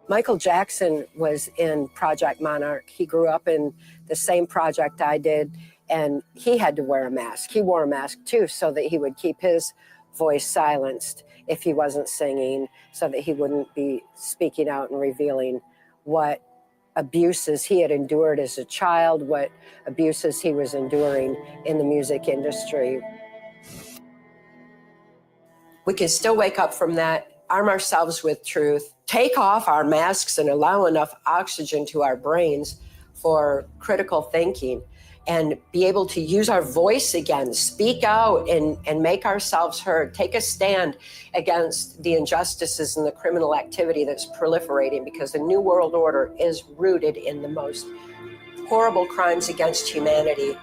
Michael Jackson was in Project Monarch. He grew up in the same project I did, and he had to wear a mask. He wore a mask too, so that he would keep his voice silenced if he wasn't singing, so that he wouldn't be speaking out and revealing what abuses he had endured as a child, what abuses he was enduring in the music industry. We can still wake up from that, arm ourselves with truth, take off our masks and allow enough oxygen to our brains for critical thinking, and be able to use our voice again, speak out and make ourselves heard, take a stand against the injustices and the criminal activity that's proliferating, because the New World Order is rooted in the most horrible crimes against humanity.